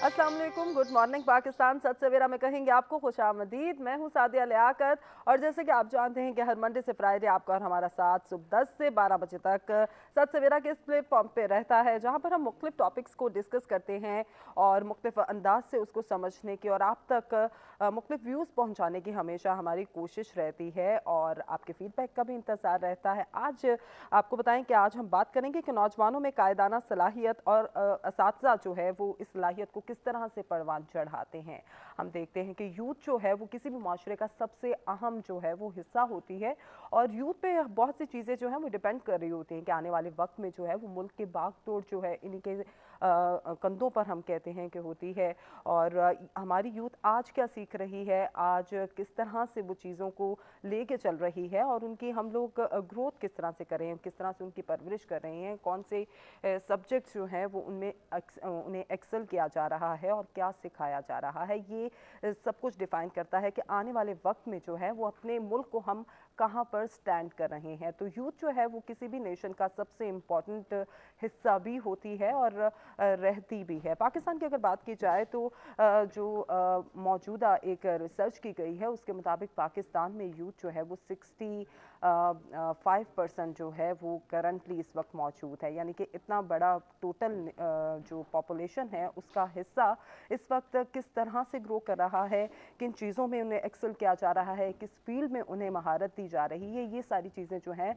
अस्सलाम वालेकुम, good morning Pakistan. सत सवेरा में कहेंगे आपको खुशामदीद। मैं हूं सादिया लियाकत और जैसे कि आप जानते हैं कि हर मंडे से फ्राइडे आपका और हमारा साथ सुबह 10 से 12 बजे तक सत सवेरा के इस प्लेटफॉर्म पे रहता है, जहां पर हम मुख्तलिफ टॉपिक्स को डिस्कस करते हैं और मुख्तलिफ अंदाज से उसको समझने की और आप तक मुख्तलिफ व्यूज़ पहुँचाने की हमेशा हमारी कोशिश रहती है और आपके फीडबैक का भी इंतज़ार रहता है। आज आपको बताएं कि आज हम बात करेंगे कि नौजवानों में कायदाना सलाहियत और असातिज़ा जो है वो इस सलाहियत को किस तरह से परवान चढ़ाते हैं। हम देखते हैं कि यूथ जो है वो किसी भी माशरे का सबसे अहम जो है वो हिस्सा होती है और यूथ पे बहुत सी चीज़ें जो हैं वो डिपेंड कर रही होती हैं कि आने वाले वक्त में जो है वो मुल्क की बागडोर जो है इन्हीं के कंधों पर हम कहते हैं कि होती है। और हमारी यूथ आज क्या सीख रही है, आज किस तरह से वो चीज़ों को लेके चल रही है और उनकी हम लोग ग्रोथ किस तरह से कर रहे हैं, किस तरह से उनकी परवरिश कर रहे हैं, कौन से सब्जेक्ट्स जो हैं वो उनमें उन्हें एक्सेल किया जा रहा है और क्या सिखाया जा रहा है, ये सब कुछ डिफाइन करता है कि आने वाले वक्त में जो है वो अपने मुल्क को हम कहाँ पर स्टैंड कर रहे हैं। तो यूथ जो है वो किसी भी नेशन का सबसे इम्पॉर्टेंट हिस्सा भी होती है और रहती भी है। पाकिस्तान की अगर बात की जाए तो जो मौजूदा एक रिसर्च की गई है उसके मुताबिक पाकिस्तान में यूथ जो है वो 65% जो है वो करंटली इस वक्त मौजूद है, यानी कि इतना बड़ा टोटल जो पॉपुलेशन है उसका हिस्सा इस वक्त किस तरह से ग्रो कर रहा है, किन चीज़ों में उन्हें एक्सेल किया जा रहा है, किस फील्ड में उन्हें महारत दी जा रही है, ये सारी चीज़ें जो हैं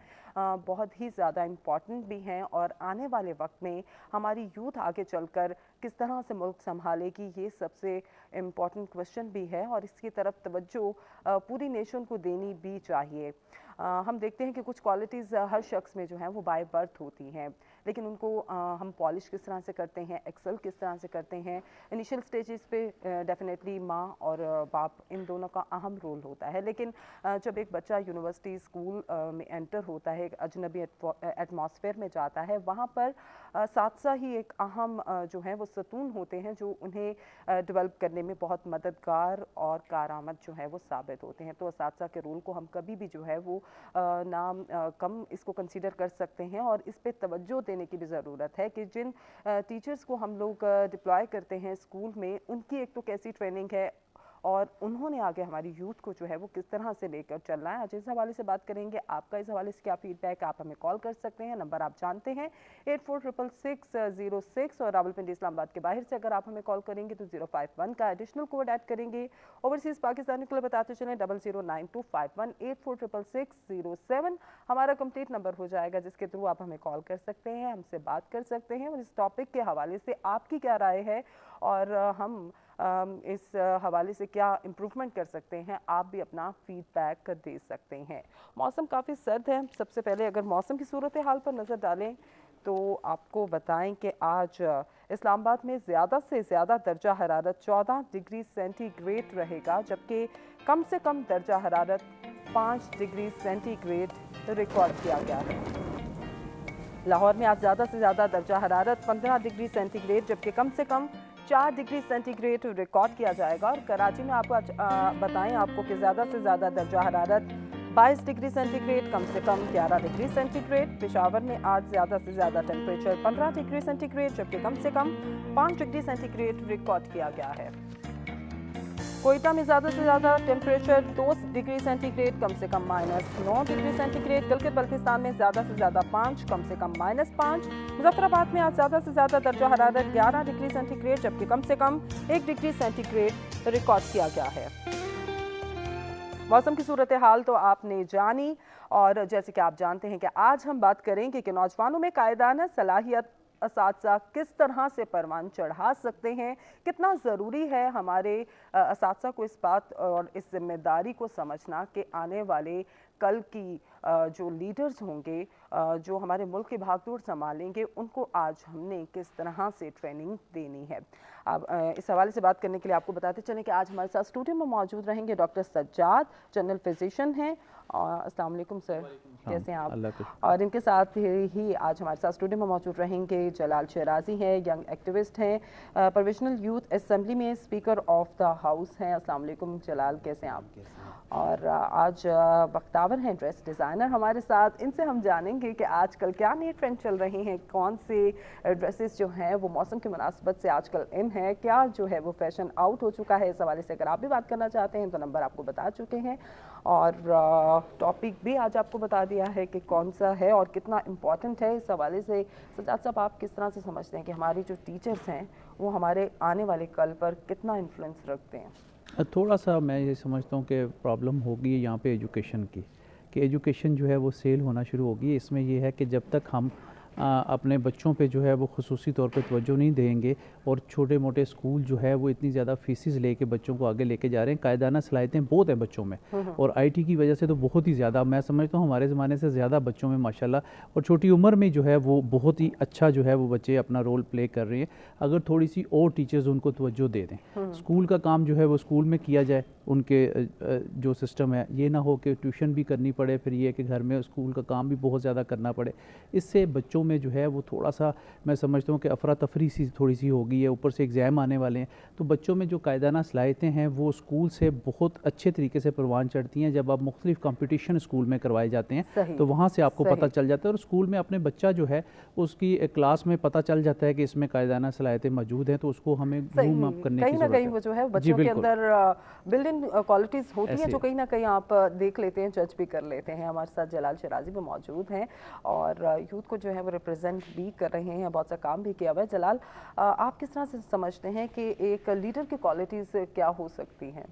बहुत ही ज़्यादा इम्पॉर्टेंट भी हैं और आने वाले वक्त में हमारी यूथ आगे चलकर किस तरह से मुल्क संभालेगी ये सबसे इम्पॉर्टेंट क्वेश्चन भी है और इसकी तरफ तवज्जो पूरी नेशन को देनी भी चाहिए। हम देखते हैं कि कुछ क्वालिटीज़ हर शख्स में जो है वो बाय बर्थ होती हैं, लेकिन उनको हम पॉलिश किस तरह से करते हैं, एक्सेल किस तरह से करते हैं। इनिशियल स्टेजेस पे डेफिनेटली माँ और बाप इन दोनों का अहम रोल होता है, लेकिन जब एक बच्चा यूनिवर्सिटी स्कूल में एंटर होता है, एक अजनबी एटमॉस्फेयर में जाता है, वहाँ पर साथ साथ ही एक अहम जो है वो सतून होते हैं जो उन्हें डेवलप करने में बहुत मददगार और कारआमद जो है वो साबित होते हैं। तो असातिज़ा के रोल को हम कभी भी जो है वो कम इसको कंसीडर कर सकते हैं और इस पे तवज्जो देने की भी ज़रूरत है कि जिन टीचर्स को हम लोग डिप्लॉय करते हैं स्कूल में, उनकी एक तो कैसी ट्रेनिंग है और उन्होंने आगे हमारी यूथ को जो है वो किस तरह से लेकर चलना है। आज इस हवाले से बात करेंगे। आपका इस हवाले से क्या फीडबैक, आप हमें कॉल कर सकते हैं, नंबर आप जानते हैं 846606 और रावलपिंडी इस्लामाबाद के बाहर से अगर आप हमें कॉल करेंगे तो 051 का एडिशनल कोड ऐड करेंगे। ओवरसीज़ पाकिस्तानी को बताते चलें 009251846606 हमारा कंप्लीट नंबर हो जाएगा, जिसके थ्रू आप हमें कॉल कर सकते हैं, हमसे बात कर सकते हैं और इस टॉपिक के हवाले से आपकी क्या राय है और हम इस हवाले से क्या इम्प्रूवमेंट कर सकते हैं, आप भी अपना फीडबैक दे सकते हैं। मौसम काफ़ी सर्द है। सबसे पहले अगर मौसम की सूरत हाल पर नज़र डालें तो आपको बताएं कि आज इस्लामाबाद में ज़्यादा से ज़्यादा दर्जा हरारत 14 डिग्री सेंटीग्रेड रहेगा, जबकि कम से कम दर्जा हरारत 5 डिग्री सेंटीग्रेड रिकॉर्ड किया गया है। लाहौर में आज ज़्यादा से ज़्यादा दर्जा हरारत 15 डिग्री सेंटीग्रेड जबकि कम से कम 4 डिग्री सेंटीग्रेड रिकॉर्ड किया जाएगा। और कराची में आपको बताएं आपको कि ज़्यादा से ज़्यादा दर्जा हरारत 22 डिग्री सेंटीग्रेड, कम से कम 11 डिग्री सेंटीग्रेड। पेशावर में आज ज़्यादा से ज़्यादा टेम्परेचर 15 डिग्री सेंटीग्रेड जबकि कम से कम 5 डिग्री सेंटीग्रेड रिकॉर्ड किया गया है। कोयटा में ज़्यादा से ज़्यादा टेम्परेचर 2 डिग्री सेंटीग्रेड, कम से कम -9 डिग्री सेंटीग्रेड। गिलगित बल्तिस्तान में ज़्यादा से ज़्यादा 5, कम से कम -5। मुजफ्फराबाद में आज ज़्यादा से ज़्यादा दर्जा हरारत 11 डिग्री सेंटीग्रेड जबकि कम से कम 1 डिग्री सेंटीग्रेड रिकॉर्ड किया गया है। मौसम की सूरत हाल तो आपने जानी और जैसे कि आप जानते हैं कि आज हम बात करेंगे कि नौजवानों में कायदाना सलाहियत असातिज़ा किस तरह से परवान चढ़ा सकते हैं, कितना ज़रूरी है हमारे असातिज़ा को इस बात और इस जिम्मेदारी को समझना कि आने वाले कल की जो लीडर्स होंगे, जो हमारे मुल्क की भागदौड़ संभालेंगे, उनको आज हमने किस तरह से ट्रेनिंग देनी है। अब इस हवाले से बात करने के लिए आपको बताते चलें कि आज हमारे साथ स्टूडियो में मौजूद रहेंगे डॉक्टर सज्जाद, जनरल फिजिशियन हैं। अस्सलाम वालेकुम सर, कैसे हैं आप? और इनके साथ ही आज हमारे साथ स्टूडियो में मौजूद रहेंगे जलाल शराजी हैं, यंग एक्टिविस्ट हैं, प्रोविजनल यूथ असेंबली में स्पीकर ऑफ द हाउस हैं। अस्सलाम वालेकुम जलाल, कैसे हैं आप? और आज बख्तावर हैं, ड्रेस डिज़ाइनर हमारे साथ। इनसे हम जानेंगे कि आजकल क्या नए ट्रेंड चल रहे हैं, कौन से ड्रेसेस जो हैं वो मौसम की मुनासिबत से आजकल इन है, क्या जो है वो फैशन आउट हो चुका है। इस हवाले से अगर आप भी बात करना चाहते हैं तो नंबर आपको बता चुके हैं, और टॉपिक भी आज आपको बता दिया है कि कौन सा है और कितना इम्पॉर्टेंट है। इस हवाले से सज्जाद साहब, आप किस तरह से समझते हैं कि हमारी जो टीचर्स हैं वो हमारे आने वाले कल पर कितना इन्फ्लुएंस रखते हैं? थोड़ा सा मैं ये समझता हूँ कि प्रॉब्लम होगी यहाँ पे एजुकेशन की, कि एजुकेशन जो है वो सेल होना शुरू होगी। इसमें ये है कि जब तक हम अपने बच्चों पे जो है वो खुसूसी तौर पे तवज्जो नहीं देंगे, और छोटे मोटे स्कूल जो है वो इतनी ज़्यादा फीसिस लेके बच्चों को आगे लेके जा रहे हैं, कायदाना सलाहियतें बहुत हैं बच्चों में, और आईटी की वजह से तो बहुत ही ज़्यादा, मैं समझता हूँ हमारे ज़माने से ज़्यादा बच्चों में माशाल्लाह, और छोटी उम्र में जो है वो बहुत ही अच्छा जो है वो बच्चे अपना रोल प्ले कर रहे हैं। अगर थोड़ी सी और टीचर्स उनको तवज्जो दे दें, स्कूल का काम जो है वो स्कूल में किया जाए, उनके जो सिस्टम है, ये ना हो कि ट्यूशन भी करनी पड़े, फिर ये कि घर में स्कूल का काम भी बहुत ज़्यादा करना पड़े। इससे बच्चों में जो है वो थोड़ा सा, मैं समझता हूँ कि अफरा तफरी सी थोड़ी सी हो गई है, ऊपर से एग्ज़ाम आने वाले हैं, तो बच्चों में जो कायदाना सलाहियतें हैं वो स्कूल से बहुत अच्छे तरीके से परवान चढ़ती हैं। जब आप मुख्तलिफ कंपटीशन स्कूल में करवाए जाते हैं तो वहाँ से आपको पता चल जाता है, और स्कूल में अपने बच्चा जो है उसकी क्लास में पता चल जाता है कि इसमें कायदाना सलाहियतें मौजूद हैं, तो उसको हमें ग्रूम अप करने की ज़रूरत है। वो जो है बच्चों के अंदर बिल्ड इन क्वालिटीज़ होती हैं जो कहीं ना कहीं आप देख लेते हैं, जज भी कर लेते हैं। हमारे साथ जलाल शराजी भी मौजूद हैं और यूथ को जो है वो रिप्रेजेंट भी कर रहे हैं, बहुत सा काम भी किया हुआ है। जलाल, आप किस तरह से समझते हैं कि एक लीडर की क्वालिटीज़ क्या हो सकती हैं?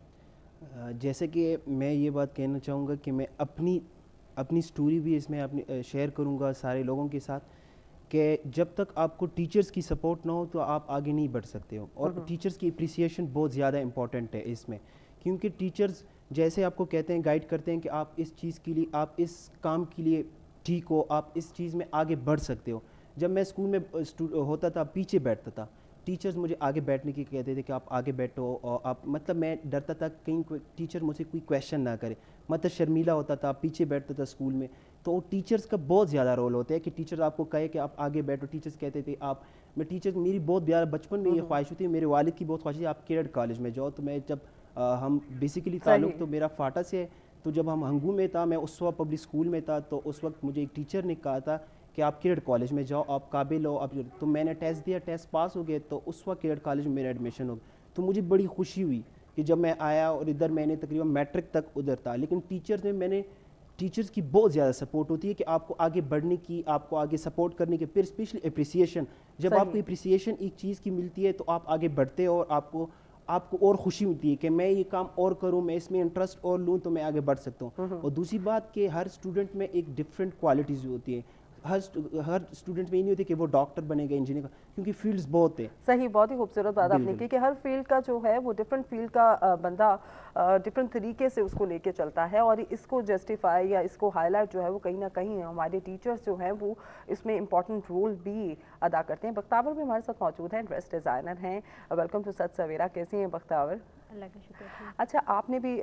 जैसे कि मैं ये बात कहना चाहूँगा कि मैं अपनी स्टोरी भी इसमें अपनी शेयर करूँगा सारे लोगों के साथ, कि जब तक आपको टीचर्स की सपोर्ट ना हो तो आप आगे नहीं बढ़ सकते हो। और टीचर्स की अप्रिसिएशन बहुत ज़्यादा इंपॉर्टेंट है इसमें, क्योंकि टीचर्स जैसे आपको कहते हैं, गाइड करते हैं कि आप इस चीज़ के लिए, आप इस काम के लिए ठीक हो, आप इस चीज़ में आगे बढ़ सकते हो। जब मैं स्कूल में होता था, पीछे बैठता था, टीचर्स मुझे आगे बैठने की कहते थे कि आप आगे बैठो, और आप मतलब मैं डरता था कहीं टीचर मुझे कोई क्वेश्चन ना करे, मतलब शर्मीला होता था, पीछे बैठता था स्कूल में। तो टीचर्स का बहुत ज़्यादा रोल होता है कि टीचर आपको कहे कि आप आगे बैठो। टीचर्स कहते थे आप, मैं टीचर, मेरी बहुत प्यार बचपन में ये ख्वाहिश होती है, मेरे वालिद की बहुत ख्वाहिश है आप केडेट कॉलेज में जाओ। तो मैं जब हम बेसिकली ताल्लुक़ तो मेरा फाटा से है, तो जब हम हंगू में था, मैं उस वक्त पब्लिक स्कूल में था, तो उस वक्त मुझे एक टीचर ने कहा था कि आप केडेट कॉलेज में जाओ, आप काबिल हो। अब तो मैंने टेस्ट दिया, टेस्ट पास हो गए, तो उस वक्त केडेट कॉलेज में मेरा एडमिशन हो गया। तो मुझे बड़ी खुशी हुई कि जब मैं आया, और इधर मैंने तकरीबन मैट्रिक तक उधर था। लेकिन टीचर्स की बहुत ज़्यादा सपोर्ट होती है कि आपको आगे बढ़ने की, आपको आगे सपोर्ट करने की, फिर स्पेशली अप्रिसिएशन। जब आपको अप्रिसिएशन एक चीज़ की मिलती है तो आप आगे बढ़ते हो, और आपको और खुशी मिलती है कि मैं ये काम और करूं, मैं इसमें इंटरेस्ट और लूं तो मैं आगे बढ़ सकता हूं। और दूसरी बात कि हर स्टूडेंट में एक डिफरेंट क्वालिटीज़ होती है। हर स्टूडेंट में ये नहीं होती कि वो डॉक्टर बनेगा, इंजीनियर का, क्योंकि फील्ड्स बहुत है। सही, बहुत ही खूबसूरत बात आपने की कि हर फील्ड का जो है वो डिफरेंट फील्ड का बंदा डिफरेंट तरीके से उसको लेके चलता है, और इसको जस्टिफाई या इसको हाईलाइट जो है वो कहीं ना कहीं हमारे टीचर्स जो हैं वो इसमें इंपॉर्टेंट रोल भी अदा करते हैं। बख्तावर भी हमारे साथ मौजूद हैं, ड्रेस डिज़ाइनर हैं। वेलकम टू सच सवेरा, कैसी हैं बख्तावर? अल्लाह का शुक्र। अच्छा, आपने भी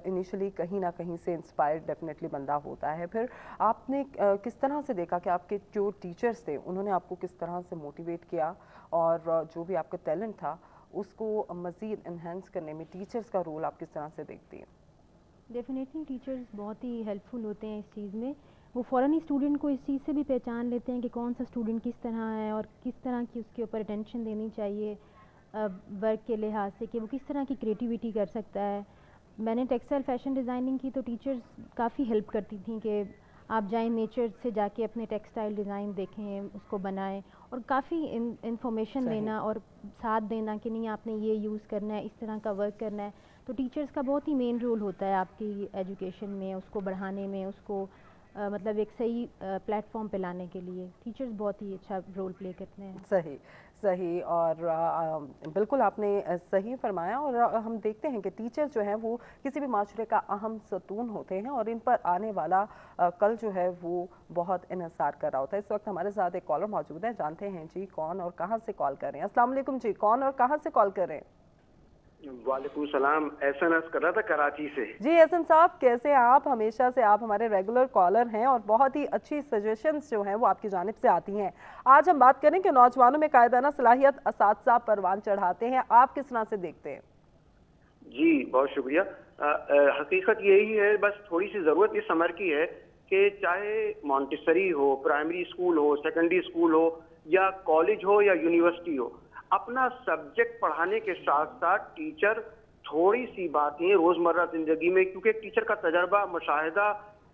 इनिशियली कहीं ना कहीं से इंस्पायर्ड डेफिनेटली बंदा होता है, फिर आपने किस तरह से देखा कि आपके जो टीचर्स थे उन्होंने आपको किस तरह से मोटिवेट किया, और जो भी आपका टैलेंट था उसको मज़ीद इन्हेंस करने में टीचर्स का रोल आप किस तरह से देखती हैं? डेफिनेटली टीचर्स बहुत ही हेल्पफुल होते हैं इस चीज़ में। वो फ़ौरन ही स्टूडेंट को इस चीज़ से भी पहचान लेते हैं कि कौन सा स्टूडेंट किस तरह है, और किस तरह की उसके ऊपर अटेंशन देनी चाहिए वर्क के लिहाज से, कि वो किस तरह की क्रिएटिविटी कर सकता है। मैंने टेक्सटाइल फैशन डिज़ाइनिंग की, तो टीचर्स काफ़ी हेल्प करती थी कि आप जाएं नेचर से जाके अपने टेक्सटाइल डिज़ाइन देखें, उसको बनाएं, और काफ़ी इंफॉर्मेशन लेना और साथ देना कि नहीं आपने ये यूज़ करना है, इस तरह का वर्क करना है। तो टीचर्स का बहुत ही मेन रोल होता है आपकी एजुकेशन में, उसको बढ़ाने में, उसको मतलब एक सही प्लेटफॉर्म पे लाने के लिए टीचर्स बहुत ही अच्छा रोल प्ले करते हैं। सही सही और बिल्कुल आपने सही फरमाया। और हम देखते हैं कि टीचर जो हैं वो किसी भी माशरे का अहम सतून होते हैं और इन पर आने वाला कल जो है वो बहुत इन्हिसार कर रहा होता है। इस वक्त हमारे साथ एक कॉलर मौजूद है, जानते हैं जी कौन और कहाँ से कॉल कर रहे हैं। अस्सलाम वालेकुम जी, कौन और कहाँ से कॉल कर रहे हैं? वालेकुम सलाम, एहसन अर्ज कर रहा था कराची से। जी एहसन साहब, कैसे हैं आप? हमेशा से आप हमारे रेगुलर कॉलर हैं और बहुत ही अच्छी सजेशंस जो हैं वो आपकी जानिब से आती हैं। आज हम बात करें कि नौजवानों में कायदाना सलाहियत असातिज़ा परवान चढ़ाते हैं, आप किस तरह से देखते हैं? जी बहुत शुक्रिया। हकीकत यही है, बस थोड़ी सी ज़रूरत इस अमर की है कि चाहे मॉन्टेसरी हो, प्राइमरी स्कूल हो, सेकेंडरी स्कूल हो या कॉलेज हो या यूनिवर्सिटी हो, अपना सब्जेक्ट पढ़ाने के साथ साथ टीचर थोड़ी सी बातें रोज़मर्रा ज़िंदगी में, क्योंकि टीचर का तजर्बा, मुशाहिदा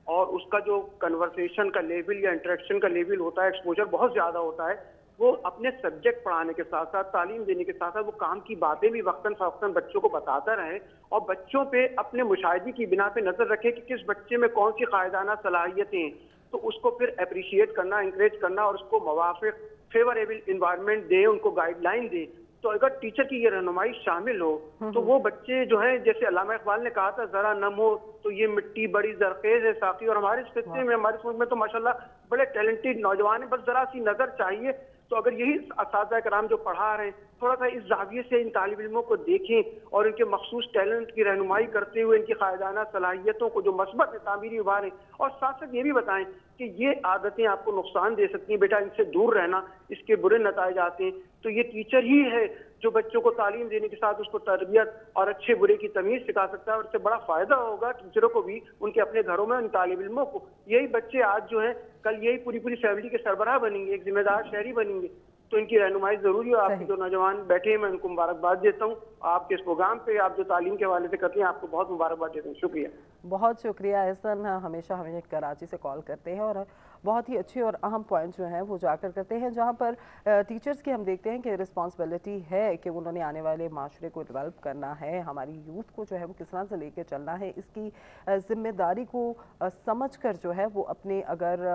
और उसका जो कन्वर्सेशन का लेवल या इंटरेक्शन का लेवल होता है, एक्सपोजर बहुत ज़्यादा होता है, वो अपने सब्जेक्ट पढ़ाने के साथ साथ, तालीम देने के साथ साथ वो काम की बातें भी वक्तन फवक्तन बच्चों को बताता रहे और बच्चों पे अपने मुशाहिदे की बिना पे नजर रखे कि किस बच्चे में कौन सी कायदाना सलाहियतें हैं, तो उसको फिर अप्रिशिएट करना, इंकरेज करना और उसको मुवाफिक फेवरेबल इन्वायरमेंट दे, उनको गाइडलाइन दे। तो अगर टीचर की ये रहनुमाई शामिल हो तो वो बच्चे जो है, जैसे अल्लामा इकबाल ने कहा था, जरा नम हो तो ये मिट्टी बड़ी जरखेज है साथी। और हमारे इस खित्ते में, हमारे मुल्क में तो माशाल्लाह बड़े टैलेंटेड नौजवान हैं, बस जरा सी नजर चाहिए। तो अगर यही असातिज़ा कराम जो पढ़ा रहे हैं, थोड़ा सा इस जाविये से इन तालिब इल्मों को देखें और इनके मखसूस टैलेंट की रहनुमाई करते हुए इनकी कायदाना सलाहियतों को जो मस्बत तामीरी उभारें, और साथ साथ ये भी बताएं कि ये आदतें आपको नुकसान दे सकती हैं, बेटा इनसे दूर रहना, इसके बुरे नताइज आते हैं। तो ये टीचर ही है जो बच्चों को तालीम देने के साथ उसको तरबियत और अच्छे बुरे की तमीज़ सिखा सकता है, और इससे बड़ा फायदा होगा टीचरों को भी, उनके अपने घरों में उन तालिब इल्मों को। यही बच्चे आज जो है कल यही पूरी पूरी फैमिली के सरबराह बनेंगे, एक जिम्मेदार शहरी बनेंगे। तो इनकी रहनुमाई जरूरी है। आपके जो नौजवान बैठे हैं, मैं उनको मुबारकबाद देता हूँ। आपके इस प्रोग्राम पे आप जो तालीम के हवाले से करते हैं, आपको बहुत मुबारकबाद देता हूँ। शुक्रिया, बहुत शुक्रिया एहसन, हमेशा हमें कराची से कॉल करते हैं और बहुत ही अच्छे और अहम पॉइंट्स जो हैं वो जाकर करते हैं, जहाँ पर टीचर्स की हम देखते हैं कि रिस्पॉन्सिबिलिटी है कि उन्होंने आने वाले माशरे को डेवलप करना है, हमारी यूथ को जो है वो किस तरह से लेकर चलना है, इसकी जिम्मेदारी को समझ कर जो है वो अपने अगर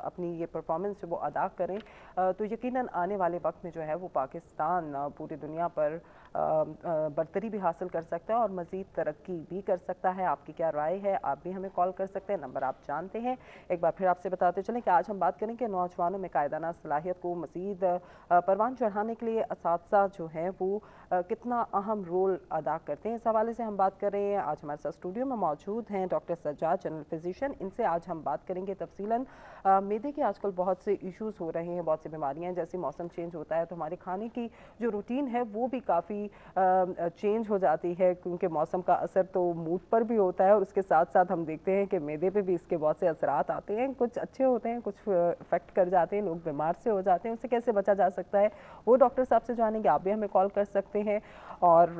अपनी ये परफॉर्मेंस जो वो अदा करें तो यकीनन आने वाले वक्त में जो है वो पाकिस्तान पूरी दुनिया पर बरतरी भी हासिल कर सकता है और मज़ीद तरक्की भी कर सकता है। आपकी क्या राय है? आप भी हमें कॉल कर सकते हैं, नंबर आप जानते हैं। एक बार फिर आपसे बताते चलें कि आज हम बात करें कि नौजवानों में कायदाना सलाहियत को मज़ीद परवान चढ़ाने के लिए असातिज़ा जो हैं वो कितना अहम रोल अदा करते हैं, इस हवाले से हम बात कर रहे हैं। आज हमारे साथ स्टूडियो में मौजूद हैं डॉक्टर सज्जाद, जनरल फिजिशियन। इनसे आज हम बात करेंगे तफसीलन मैदे के आजकल बहुत से इश्यूज़ हो रहे हैं, बहुत सी बीमारियाँ, जैसे मौसम चेंज होता है तो हमारे खाने की जो रूटीन है वो भी काफ़ी चेंज हो जाती है, क्योंकि मौसम का असर तो मूड पर भी होता है और उसके साथ साथ हम देखते हैं कि मैदे पे भी इसके बहुत से असरात आते हैं, कुछ अच्छे होते हैं, कुछ इफेक्ट कर जाते हैं, लोग बीमार से हो जाते हैं। उससे कैसे बचा जा सकता है वो डॉक्टर साहब से जानेंगे। आप भी हमें कॉल कर सकते हैं। और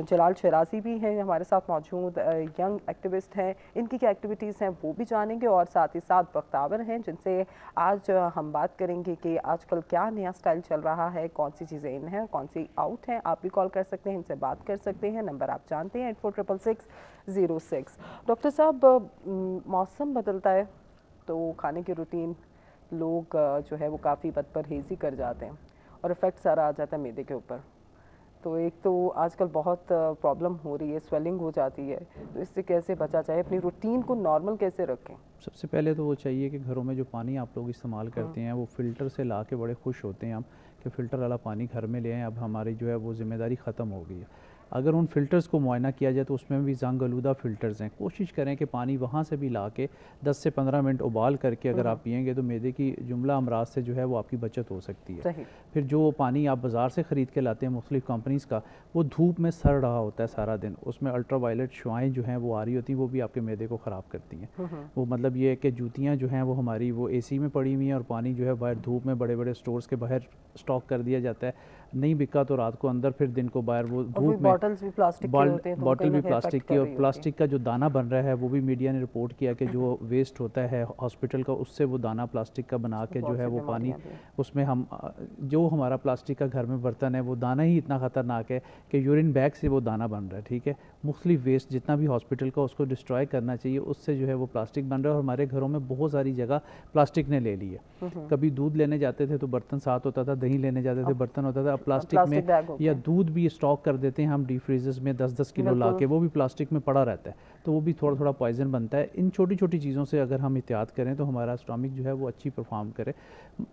जलाल शराजी भी हैं हमारे साथ मौजूद, यंग एक्टिविस्ट हैं, इनकी क्या एक्टिविटीज़ हैं वो भी जानेंगे। और साथ ही साथ बख्तावर हैं जिनसे आज हम बात करेंगे कि आजकल क्या नया स्टाइल चल रहा है, कौन सी चीज़ें इन हैं, कौन सी आउट हैं। आप भी कॉल कर सकते हैं, इनसे बात कर सकते हैं, नंबर आप जानते हैं 84666606। डॉक्टर साहब, मौसम बदलता है तो खाने की रूटीन लोग जो है वो काफ़ी बदपरहेज़ी कर जाते हैं और इफ़ेक्ट सारा आ जाता है मैदे के ऊपर। तो एक तो आजकल बहुत प्रॉब्लम हो रही है, स्वेलिंग हो जाती है, तो इससे कैसे बचा जाए, अपनी रूटीन को नॉर्मल कैसे रखें? सबसे पहले तो वो चाहिए कि घरों में जो पानी आप लोग इस्तेमाल करते हैं वो फ़िल्टर से ला के बड़े खुश होते हैं हम कि फ़िल्टर वाला पानी घर में ले आएँ। अब हमारी जो है वो ज़िम्मेदारी ख़त्म हो गई है। अगर उन फ़िल्टर्स को मुआयना किया जाए तो उसमें भी जंग आलूदा फ़िल्टर्स हैं। कोशिश करें कि पानी वहाँ से भी ला के 10 से 15 मिनट उबाल करके अगर आप पिएंगे तो मैदे की जुमला अमराज से जो है वो आपकी बचत हो सकती है। फिर जो पानी आप बाज़ार से ख़रीद के लाते हैं मुख्तलिफ़ कंपनीज़ का, वो धूप में सड़ रहा होता है सारा दिन, उसमें अल्ट्रावायलेट शुआएँ जो हैं वो आ रही होती हैं, वो भी आपके मैदे को ख़राब करती हैं। वो मतलब ये है कि जूतियाँ जो हैं वो हमारी वो AC में पड़ी हुई हैं और पानी जो है बाहर धूप में बड़े बड़े स्टोर्स के बाहर स्टॉक कर दिया जाता है। नहीं बिका तो रात को अंदर, फिर दिन को बाहर। वो और धूप में बॉटल्स भी प्लास्टिक के होते हैं, तो वो बॉटल कहीं भी ना कहीं प्लास्टिक affect की, कर और रही होती प्लास्टिक का जो दाना बन रहा है वो भी मीडिया ने रिपोर्ट किया कि जो वेस्ट होता है हॉस्पिटल का, उससे वो दाना प्लास्टिक का बना के जो बहुत है सी वो पानी बीमारियां भी हैं। उसमें हम जो हमारा प्लास्टिक का घर में बर्तन है वो दाना ही इतना ख़तरनाक है कि यूरिन बैग से वो दाना बन रहा है। ठीक है, मुख्तलिफ वेस्ट जितना भी हॉस्पिटल का उसको डिस्ट्रॉय करना चाहिए, उससे जो है वो प्लास्टिक बन रहा है। और हमारे घरों में बहुत सारी जगह प्लास्टिक ने ले ली है। कभी दूध लेने जाते थे तो बर्तन साथ होता था, दही लेने जाते थे बर्तन होता था, अब प्लास्टिक में, प्लास्टिक बैग होते या हैं। दूध भी स्टॉक कर देते हैं हम डीप फ्रीजर्स में 10-10 किलो ला बिल्कुल। के, वो भी प्लास्टिक में पड़ा रहता है, तो वो भी थोड़ा थोड़ा पॉइजन बनता है। इन छोटी छोटी चीज़ों से अगर हम एहतियात करें तो हमारा स्टॉमिक जो है वो अच्छी परफॉर्म करे।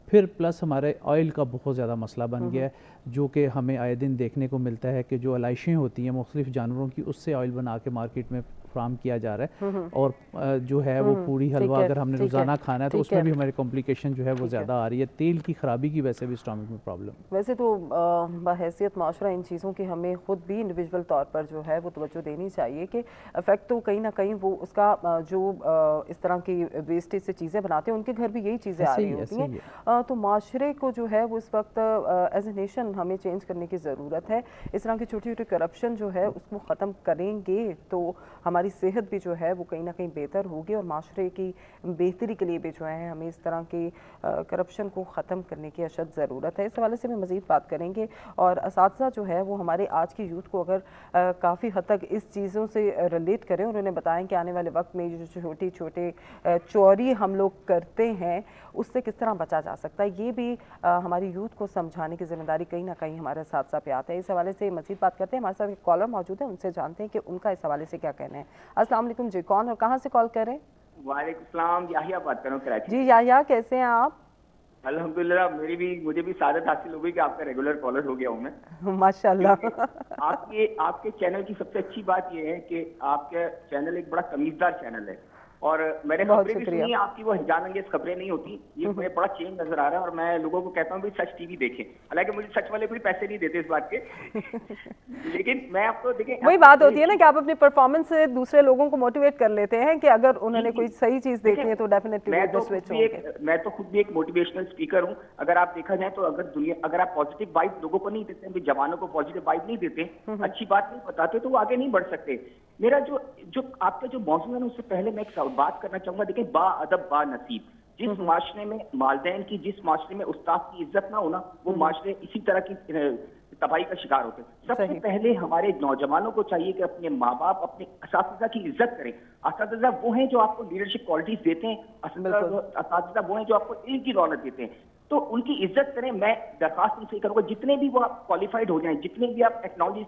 फिर प्लस हमारे ऑयल का बहुत ज़्यादा मसला बन गया है, जो कि हमें आए दिन देखने को मिलता है कि जो अलाइशें होती हैं मुख्तलिफ जानवरों की, उससे ऑयल बना के मार्केट में फ्राम किया जा रहा है। और जो है वो पूरी हलवा अगर हमने रोज़ाना खाना है तो उसमें भी हमारी कॉम्प्लिकेशन जो है वो ज़्यादा आ रही है। तेल की ख़राबी की वजह से भी स्टॉमिक में प्रॉब्लम। वैसे तो बहैसियत माशरा इन चीज़ों की हमें ख़ुद भी इंडिविजुअल तौर पर जो है वो तवज्जो देनी चाहिए कि इफ़ेक्ट तो कहीं ना कहीं वो उसका जो इस तरह की वेस्टेज से चीज़ें बनाते हैं उनके घर भी यही चीज़ें आ रही होती हैं। तो माशरे को जो है वो इस वक्त एज ए नेशन हमें चेंज करने की ज़रूरत है। इस तरह की छोटी छोटी करप्शन जो है उसको ख़त्म करेंगे तो हमारी सेहत भी जो है वो कहीं ना कहीं बेहतर होगी, और माशरे की बेहतरी के लिए भी जो है हमें इस तरह की करप्शन को ख़त्म करने की अशद ज़रूरत है। इस हवाले से मैं मज़ीद बात करेंगे। और असातिज़ा जो है वो हमारे आज की यूथ को अगर काफ़ी हद तक इस चीज़ों से रिलेट करें और उन्हें बताएं कि आने वाले वक्त में जो छोटी छोटे चोरी हम लोग करते हैं उससे किस तरह बचा जा सकता है, ये भी हमारी यूथ को समझाने की जिम्मेदारी कहीं ना कहीं हमारे साथ साथ पे आता है। इस हवाले से मज़ीद बात करते हैं। हमारे साथ एक कॉलर मौजूद है, उनसे जानते हैं कि उनका इस हवाले से क्या कहना है। अस्सलाम वालेकुम जी, कौन और कहाँ से कॉल करें? वालेकुम सलाम, याहिया बात कर रहा हूँ कराची। जी याहिया, कैसे हैं आप? अल्हम्दुलिल्लाह, मुझे भी सादत हासिल हो गई कि आपका रेगुलर कॉलर हो गया हूँ मैं। माशाल्लाह। आपके चैनल की सबसे अच्छी बात यह है कि आपका चैनल एक बड़ा तमीज़दार चैनल है, और मैंने खबरें भी सुनी आपकी, वो हिजान अंगेज खबरें नहीं होती, ये मुझे बड़ा चेंज नजर आ रहा है। और मैं लोगों को कहता हूँ भी सच टीवी देखें, हालांकि मुझे सच वाले कोई पैसे नहीं देते इस बात के लेकिन मैं आपको देखें, वही बात होती है ना कि आप अपनी परफॉर्मेंस से दूसरे लोगों को मोटिवेट कर लेते हैं कि अगर उन्होंने कोई सही चीज देखनी है तो डेफिनेटली मैं तो खुद भी एक मोटिवेशनल स्पीकर हूँ। अगर आप देखा जाए तो अगर आप पॉजिटिव वाइब लोगों को नहीं देते, जवानों को पॉजिटिव वाइब नहीं देते, अच्छी बात नहीं बताते, तो वो आगे नहीं बढ़ सकते। मेरा जो आपका जो मौजूद है ना, उससे पहले मैं एक बात करना चाहूंगा। देखिए, बा अदब बा नसीब, जिस माशरे में वालिदैन की, जिस माशरे में उस्ताद की इज्जत ना होना, वो माशरे इसी तरह की तबाही का शिकार होते हैं। सबसे पहले हमारे नौजवानों को चाहिए कि अपने माँ बाप, अपने असातिज़ा की इज्जत करें। असातिज़ा वो हैं जो आपको लीडरशिप क्वालिटीज देते हैं, असातिज़ा वो हैं जो आपको इल्म की दौलत देते हैं, तो उनकी इज्जत करें। मैं दरखास्त उनसे करूंगा, जितने भी वो आप क्वालिफाइड हो जाएं, जितने भी आप टेक्नोलॉजी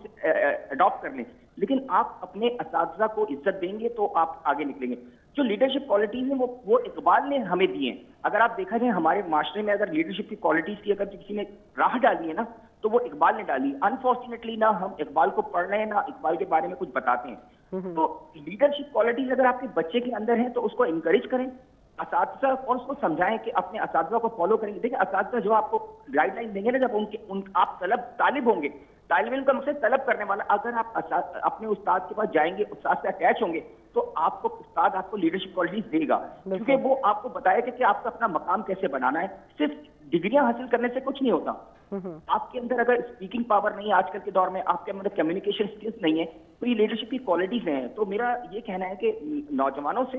अडॉप्ट कर लें, लेकिन आप अपने असातिज़ा को इज्जत देंगे तो आप आगे निकलेंगे। जो लीडरशिप क्वालिटीज हैं वो इकबाल ने हमें दी हैं। अगर आप देखा जाए हमारे माशरे में अगर लीडरशिप की क्वालिटीज की अगर किसी ने राह डाली है ना, तो वो इकबाल ने डाली। अनफॉर्चुनेटली ना हम इकबाल को पढ़ रहे हैं, ना इकबाल के बारे में कुछ बताते हैं। तो लीडरशिप क्वालिटीज अगर आपके बच्चे के अंदर है तो उसको इंकरेज करें, असातिज़ा और उसको समझाएं कि अपने असातिज़ा को फॉलो करेंगे। देखिए, असातिज़ा जो आपको गाइडलाइन देंगे ना, जब आप तालिब होंगे, तालिब इल्म का मकसद तलब करने वाला, अगर आप अपने उस्ताद के पास जाएंगे, उस्ताद से अटैच होंगे, तो आपको उस्ताद आपको लीडरशिप क्वालिटीज देगा, क्योंकि वो आपको बताएगा कि आपको अपना मकाम कैसे बनाना है। सिर्फ डिग्रियां हासिल करने से कुछ नहीं होता। आपके अंदर अगर स्पीकिंग पावर नहीं है, आजकल के दौर में आपके अंदर कम्युनिकेशन स्किल्स नहीं है, तो ये लीडरशिप की क्वालिटीज हैं। तो मेरा ये कहना है कि नौजवानों से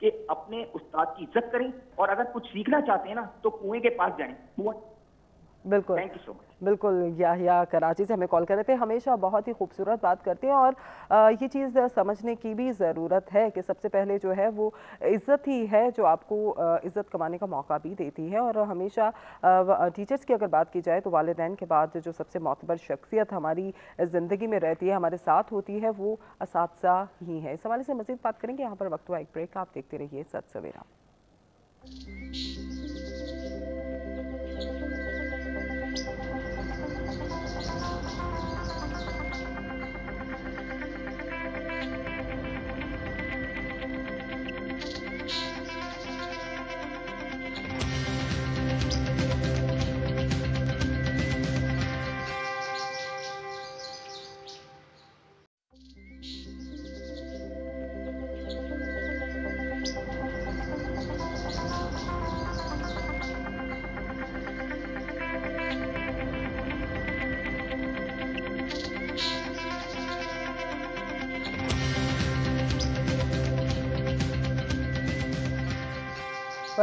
कि अपने उस्ताद की इज्जत करें, और अगर कुछ सीखना चाहते हैं ना तो कुएं के पास जाएं। बिल्कुल, थैंक यू सो मच। बिल्कुल, याहिया कराची से हमें कॉल कर रहे थे। हमेशा बहुत ही खूबसूरत बात करते हैं, और ये चीज़ समझने की भी ज़रूरत है कि सबसे पहले जो है वो इज़्ज़त ही है जो आपको इज़्ज़त कमाने का मौका भी देती है। और हमेशा टीचर्स की अगर बात की जाए तो वालिदैन के बाद जो सबसे मोतबर शख्सियत हमारी ज़िंदगी में रहती है, हमारे साथ होती है, वो असातिज़ा ही है। इस हवाले से मज़ीद बात करेंगे। यहाँ पर वक्त हुआ एक ब्रेक, आप देखते रहिए सच सवेरा।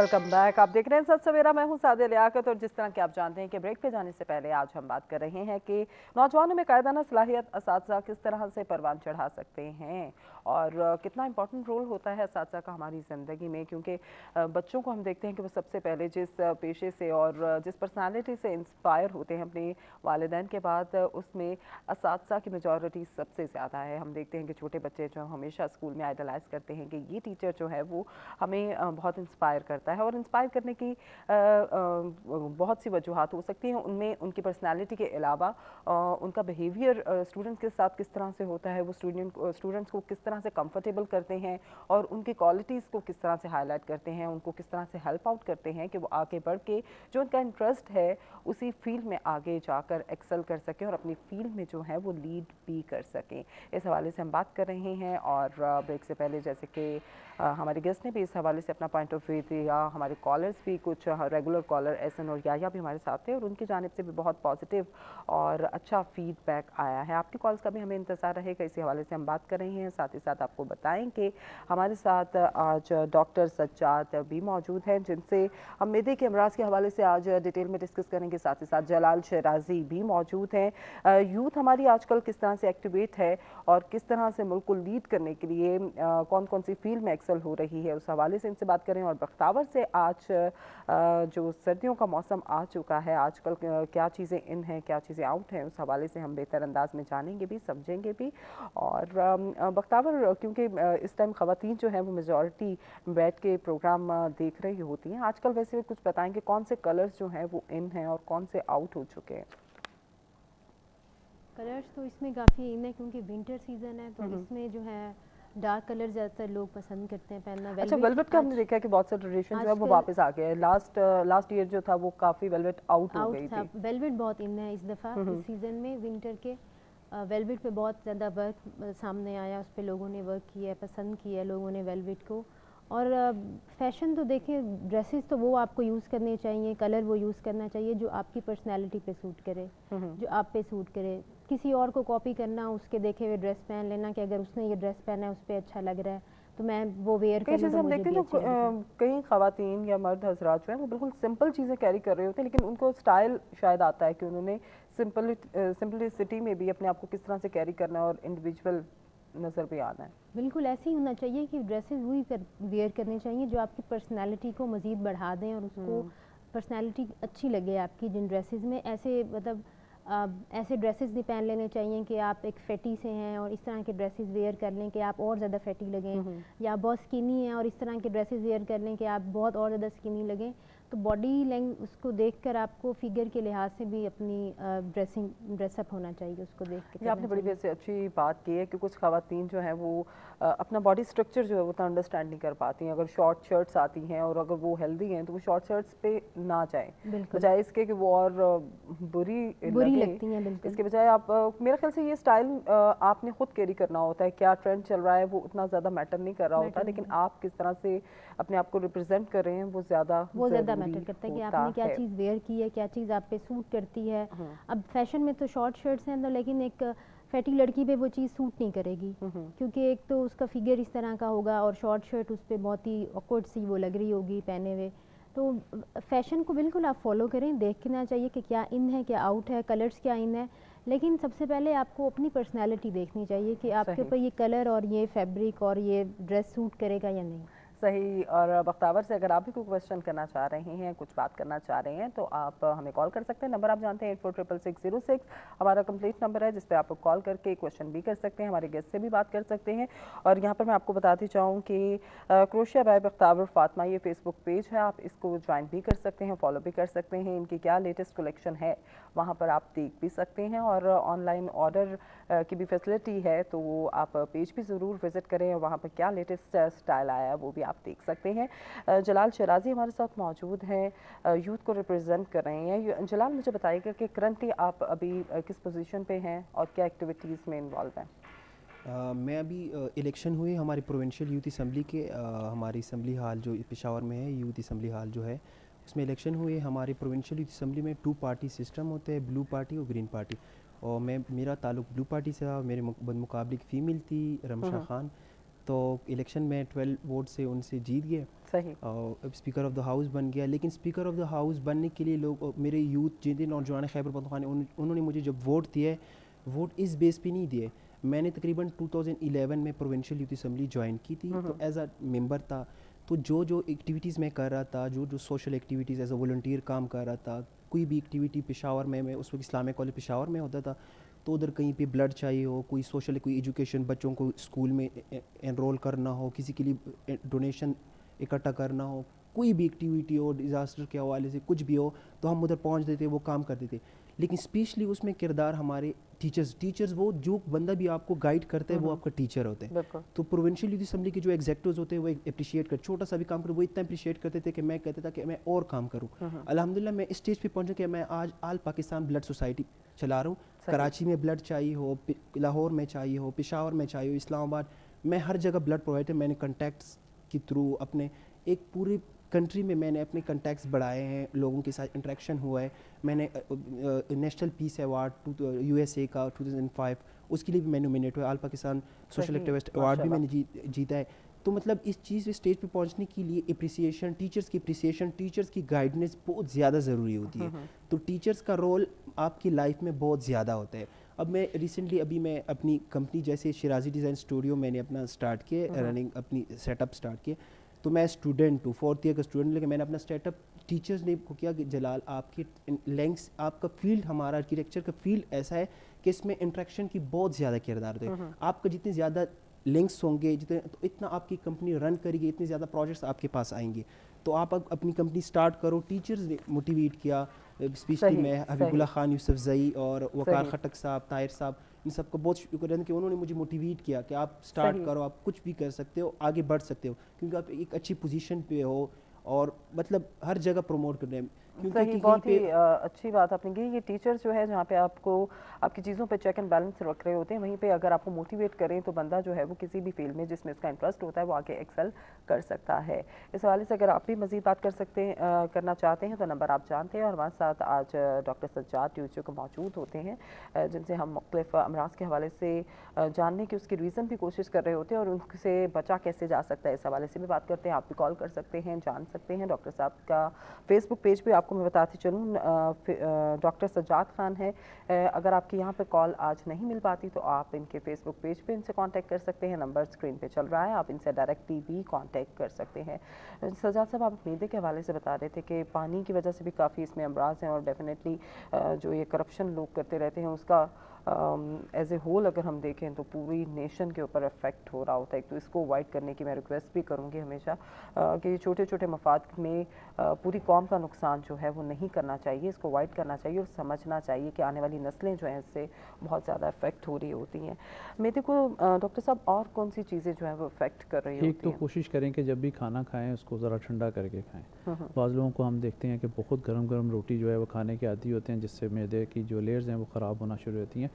Welcome back. आप देख रहे हैं सच सवेरा, मैं हूं सादिया लियाकत। और जिस तरह कि आप जानते हैं कि ब्रेक पे जाने से पहले आज हम बात कर रहे हैं कि नौजवानों में कायदाना सलाहियत असातिज़ा किस तरह से परवान चढ़ा सकते हैं और कितना इंपॉर्टेंट रोल होता है असातिज़ा का हमारी ज़िंदगी में, क्योंकि बच्चों को हम देखते हैं कि वो सबसे पहले जिस पेशे से और जिस पर्सनालिटी से इंस्पायर होते हैं अपने वालिदैन के बाद, उसमें असातिज़ा की मेजॉरिटी सबसे ज़्यादा है। हम देखते हैं कि छोटे बच्चे जो हमेशा स्कूल में आइडलाइज करते हैं कि ये टीचर जो है वो हमें बहुत इंस्पायर करता है। और इंस्पायर करने की बहुत सी वजूहात हो सकती हैं। उनमें उनकी पर्सनालिटी के अलावा उनका बिहेवियर स्टूडेंट्स के साथ किस तरह से होता है, वो स्टूडेंट्स को किस तरह से कंफर्टेबल करते हैं और उनकी क्वालिटीज़ को किस तरह से हाईलाइट करते हैं, उनको किस तरह से हेल्प आउट करते हैं कि वो आगे बढ़ के जो उनका इंटरेस्ट है उसी फील्ड में आगे जाकर एक्सेल कर सकें और अपनी फील्ड में जो है वो लीड भी कर सकें। इस हवाले से हम बात कर रहे हैं। और ब्रेक से पहले जैसे कि हमारे गेस्ट ने भी इस हवाले से अपना पॉइंट ऑफ व्यू दिया, हमारे कॉलर्स भी, कुछ रेगुलर कॉलर एहसन और याया भी हमारे साथ थे और उनकी जानिब से भी बहुत पॉजिटिव और अच्छा फीडबैक आया है। आपकी कॉल्स का भी हमें इंतज़ार रहेगा। इसी हवाले से हम बात कर रहे हैं। साथ ही साथ आपको बताएं कि हमारे साथ आज डॉक्टर सज्जाद भी मौजूद हैं, जिनसे हम मैदे के अमराज के हवाले से आज डिटेल में डिस्कस करेंगे। साथ ही साथ जलाल शराजी भी मौजूद हैं। यूथ हमारी आजकल किस तरह से एक्टिवेट है और किस तरह से मुल्क को लीड करने के लिए कौन कौन सी फील्ड में एक्सेल हो रही है, उस हवाले से इनसे बात करें। और बख्तावर से आज जो सर्दियों का मौसम आ चुका है, आजकल क्या चीज़ें इन हैं, क्या चीज़ें आउट हैं, उस हवाले से हम बेहतर अंदाज में जानेंगे भी, समझेंगे भी। और बख्तावर, क्योंकि इस टाइम ख़वातीन जो है वो मेजॉरिटी बैठ के प्रोग्राम देख रही होती हैं, आजकल वैसे कुछ बताएंगे कौन से कलर्स जो हैं वो इन हैं और कौन से आउट हो चुके हैं? कलर्स तो इसमें काफ़ी इन है क्योंकि विंटर सीजन है, तो इसमें जो है डार्क कलर ज़्यादातर लोग पसंद करते हैं पहनना। अच्छा, वेलवेट का हमने देखा है कि बहुत से ट्रेडिशन जो है वो वापस आ गया है। लास्ट ईयर जो था वो काफ़ी वेलवेट आउट हो गई थी। वेलवेट बहुत इन है इस दफ़ा, इस सीज़न में विंटर के वेलवेट पे बहुत ज़्यादा वर्क सामने आया, उस पर लोगों ने वर्क किया है, पसंद किया है लोगों ने वेलवेट को। और फैशन तो देखें, ड्रेसेस तो वो आपको यूज़ करने चाहिए, कलर वो यूज़ करना चाहिए जो आपकी पर्सनैलिटी पे सूट करे, जो आप पे सूट करे। किसी और को कॉपी करना, उसके देखे हुए ड्रेस पहन लेना कि अगर उसने ये ड्रेस पहना है उस पर अच्छा लग रहा है तो मैं वो वेयर कई चीज़ें हम देखते हैं जो कई ख़वातीन या मर्द हजरात जो हैं वो बिल्कुल सिंपल चीज़ें कैरी कर रहे होते हैं, लेकिन उनको स्टाइल शायद आता है कि उन्होंने सिंपलिसिटी में भी अपने आप को किस तरह से कैरी करना है और इंडिविजुअल नज़र भी आना है। बिल्कुल ऐसे ही होना चाहिए कि ड्रेसेस वही वेयर करनी चाहिए जो आपकी पर्सनालिटी को मज़ीद बढ़ा दें और उसको पर्सनालिटी अच्छी लगे आपकी। जिन ड्रेसेस में ऐसे मतलब ऐसे ड्रेसेस नहीं पहन लेने चाहिए कि आप एक फैटी से हैं और इस तरह के ड्रेसेस वेयर कर लें कि आप और ज़्यादा फैटी लगें, या बहुत स्किनी हैं और इस तरह के ड्रेसेस वेयर कर लें कि आप बहुत और ज़्यादा स्किनी लगें। तो बॉडी लैंग्वेज उसको देखकर आपको फिगर के लिहाज से भी अपनी ड्रेसअप होना चाहिए, उसको देख के। आपने बड़ी वैसे अच्छी बात की है कि कुछ ख़वातीन जो हैं वो अपना बॉडी स्ट्रक्चर जो है वो तो अंडरस्टैंड नहीं कर पाती हैं। अगर शॉर्ट शर्ट्स आती हैं और अगर वो हेल्दी हैं तो वो शॉर्ट शर्ट्स पे ना जाएं, बजाय इसके कि वो और बुरी लगती हैं। इसके बजाय आप मेरे ख्याल से ये स्टाइल आपने खुद कैरी करना होता है। क्या ट्रेंड चल रहा है वो उतना ज़्यादा मैटर नहीं कर रहा होता, लेकिन आप किस तरह से अपने आप को रिप्रेजेंट कर रहे हैं वो ज़्यादा मैटर करता है कि आपने क्या चीज़ वेयर की है, क्या चीज़ आप पे सूट करती है। अब फैशन में तो शॉर्ट शर्ट्स हैं तो, लेकिन एक फैटी लड़की पे वो चीज़ सूट नहीं करेगी क्योंकि एक तो उसका फिगर इस तरह का होगा और शॉर्ट शर्ट उस पर बहुत ही ऑकवर्ड सी वो लग रही होगी पहने हुए। तो फैशन को बिल्कुल आप फॉलो करें, देखना चाहिए कि क्या इन है, क्या आउट है, कलर्स क्या इन है, लेकिन सबसे पहले आपको अपनी पर्सनैलिटी देखनी चाहिए कि आपके ऊपर ये कलर और ये फैब्रिक और ये ड्रेस सूट करेगा या नहीं। सही। और बख्तावर से अगर आप भी कोई क्वेश्चन करना चाह रहे हैं, कुछ बात करना चाह रहे हैं तो आप हमें कॉल कर सकते हैं। नंबर आप जानते हैं 846606 हमारा कंप्लीट नंबर है जिस पे आप कॉल करके क्वेश्चन भी कर सकते हैं, हमारे गेस्ट से भी बात कर सकते हैं। और यहाँ पर मैं आपको बताती चाहूँ कि क्रोशिया बाय बख्तावर फातिमा ये फेसबुक पेज है, आप इसको ज्वाइन भी कर सकते हैं, फॉलो भी कर सकते हैं। इनकी क्या लेटेस्ट कलेक्शन है वहाँ पर आप देख भी सकते हैं और ऑनलाइन ऑर्डर की भी फैसिलिटी है, तो वो आप पेज भी ज़रूर विज़िट करें और वहाँ पर क्या लेटेस्ट स्टाइल आया है वो भी आप देख सकते हैं। जलाल शराजी हमारे साथ मौजूद हैं, यूथ को रिप्रेजेंट कर रहे हैं। जलाल, मुझे बताइएगा कि करंटली आप अभी किस पोजीशन पे हैं और क्या एक्टिविटीज़ में इन्वॉल्व हैं? मैं अभी इलेक्शन हुए हमारी प्रोविंशियल यूथ असम्बली के, हमारी असम्बली हाल जो पेशावर में है, यूथ असम्बली हाल जो है उसमें इलेक्शन हुए। हमारे प्रोविंशियल यूथ असम्बली में 2 पार्टी सिस्टम होते हैं, ब्लू पार्टी और ग्रीन पार्टी, और मेरा ताल्लुक ब्लू पार्टी से था। मेरे बदमुकाबले एक फ़ीमेल थी रमशा खान, तो इलेक्शन में 12 वोट से उनसे जीत गए सही। और स्पीकर ऑफ द हाउस बन गया। लेकिन स्पीकर ऑफ द हाउस बनने के लिए लोग, मेरे यूथ जितने नौजवान खैबर पख्तूनख्वा ने, उन्होंने मुझे जब वोट दिए, वोट इस बेस पे नहीं दिए। मैंने तकरीबन 2011 में प्रोविंशियल यूथ असम्बली ज्वाइन की थी, तो एज अ मेंबर था। तो जो एक्टिविटीज़ मैं कर रहा था, जो social activities as a volunteer काम कर रहा था, कोई भी एक्टिविटी पेशावर में, मैं उस वक्त इस्लामिक कॉलेज पेशावर में होता था, तो उधर कहीं पे ब्लड चाहिए हो, कोई सोशल, कोई एजुकेशन, बच्चों को स्कूल में एनरोल करना हो, किसी के लिए डोनेशन इकट्ठा करना हो, कोई भी एक्टिविटी हो, डिज़ास्टर के हवाले से कुछ भी हो, तो हम उधर पहुंच देते, वो काम करते थे। लेकिन स्पेशली उसमें किरदार हमारे टीचर्स, वो जो बंदा भी आपको गाइड करता है वो आपका टीचर होते हैं। तो प्रोविंशियल यूथ असम्बली के जो एग्जेक्टिव्स होते हैं वो अप्रिशिएट कर, छोटा सा भी काम करो वो इतना अप्रिशिएट करते थे कि मैं कहता था कि मैं और काम करूँ। अल्हम्दुलिल्लाह मैं इस स्टेज पे पहुंचा कि मैं आज आल पाकिस्तान ब्लड सोसाइटी चला रहा हूँ। कराची में ब्लड चाहिए हो, लाहौर में चाहिए हो, पेशावर में चाहिए हो, इस्लामाबाद, मैं हर जगह ब्लड प्रोवाइड है। मैंने कॉन्टैक्ट्स के थ्रू अपने एक पूरी कंट्री में मैंने अपने कॉन्टैक्ट्स बढ़ाए हैं, लोगों के साथ इंटरेक्शन हुआ है। मैंने नेशनल पीस अवार्ड USA का 2005 उसके लिए भी मैं नॉमिनेट हुआ। आल पाकिस्तान सोशल एक्टिविस्ट अवार्ड भी मैंने जीता है। तो मतलब इस चीज़ पे स्टेज पे पहुंचने के लिए अप्रिसिएशन, टीचर्स की गाइडेंस बहुत ज़्यादा ज़रूरी होती है। तो टीचर्स का रोल आपकी लाइफ में बहुत ज़्यादा होता है। अब मैं रिसेंटली मैं अपनी कंपनी जैसे शिराजी डिज़ाइन स्टूडियो मैंने अपना स्टार्ट किया, रनिंग अपनी सेटअप स्टार्ट किया। तो मैं स्टूडेंट हूँ, 4th ईयर का स्टूडेंट, लेकिन मैंने अपना स्टार्टअप टीचर्स ने को किया कि जलाल आपकी लेंग्स, आपका फील्ड, हमारा आर्किटेक्चर का फील्ड ऐसा है कि इसमें इंट्रैक्शन की बहुत ज़्यादा किरदार होते हैं। आपका जितने ज़्यादा लिंक्स होंगे, जितने तो इतना आपकी कंपनी रन करेगी, इतने ज़्यादा प्रोजेक्ट्स आपके पास आएंगे। तो आप अपनी कंपनी स्टार्ट करो। टीचर्स ने मोटिवेट किया, स्पेशली मैं हबीबुल्लाह खान, यूसुफ जई और वकार खटक साहब, ताहिर साहब, इन सबको बहुत शुक्रिया कि उन्होंने मुझे मोटिवेट किया कि आप स्टार्ट करो, आप कुछ भी कर सकते हो, आगे बढ़ सकते हो, क्योंकि आप एक अच्छी पोजीशन पे हो और मतलब हर जगह प्रमोट कर रहे हैं। सही, बहुत ही अच्छी बात आपने की। ये टीचर्स जो है जहाँ पे आपको आपकी चीज़ों पे चेक एंड बैलेंस रख रहे होते हैं, वहीं पे अगर आपको मोटिवेट करें तो बंदा जो है वो किसी भी फील्ड में जिसमें उसका इंटरेस्ट होता है वो आगे एक्सेल कर सकता है। इस हवाले से अगर आप भी मज़ीद बात करना चाहते हैं तो नंबर आप जानते हैं, और हमारे साथ आज डॉक्टर सज्जाद यूसुफ को मौजूद होते हैं, जिनसे हम मुख्तलिफ अमराज के हवाले से जानने की उसकी रीज़न भी कोशिश कर रहे होते हैं और उनसे बचा कैसे जा सकता है इस हवाले से भी बात करते हैं। आप भी कॉल कर सकते हैं, जान सकते हैं। डॉक्टर साहब का फेसबुक पेज पे आपको मैं बताती चलूँ, डॉक्टर सज्जाद खान है। अगर आपकी यहाँ पे कॉल आज नहीं मिल पाती तो आप इनके फेसबुक पेज पे इनसे कांटेक्ट कर सकते हैं। नंबर स्क्रीन पे चल रहा है, आप इनसे डायरेक्टली भी कांटेक्ट कर सकते हैं। सज्जाद साहब, आप मीडिया के हवाले से बता रहे थे कि पानी की वजह से भी काफ़ी इसमें अमराज हैं और डेफिनेटली जो ये करप्शन लोग करते रहते हैं उसका एज ए होल अगर हम देखें तो पूरी नेशन के ऊपर इफेक्ट हो रहा होता है। तो इसको अवॉइड करने की मैं रिक्वेस्ट भी करूँगी हमेशा कि छोटे छोटे मफाद में पूरी कौम का नुकसान जो है वो नहीं करना चाहिए, इसको अवॉइड करना चाहिए और समझना चाहिए कि आने वाली नस्लें जो हैं इससे बहुत ज़्यादा इफेक्ट हो रही होती हैं। मेरे को डॉक्टर साहब और कौन सी चीज़ें जो हैं वो इफेक्ट कर रही होती हैं? एक तो कोशिश करें कि जब भी खाना खाएं उसको ज़रा ठंडा करके खाएं। बाज़ लोगों को हम देखते हैं कि बहुत गर्म गर्म रोटी जो है वो खाने के आदी होते हैं, जिससे मैदे की जो लेयर्स हैं वो ख़राब होना शुरू होती हैं।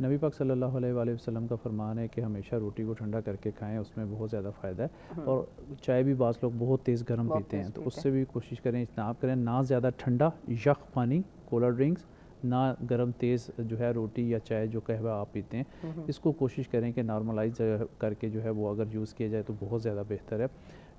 नबी पाक सल्लल्लाहु अलैहि वसल्लम का फरमान है कि हमेशा रोटी को ठंडा करके खाएं, उसमें बहुत ज़्यादा फ़ायदा है। और चाय भी बाज़ लोग बहुत तेज़ गर्म पीते हैं, तो उससे भी कोशिश करें इज्तनाब करें, ना ज़्यादा ठंडा यख पानी, कोल्ड ड्रिंक्स, ना गर्म तेज़ जो है रोटी या चाय जो कहवा आप पीते हैं, इसको कोशिश करें कि नॉर्मलाइज करके जो है वो अगर यूज़ किया जाए तो बहुत ज़्यादा बेहतर है।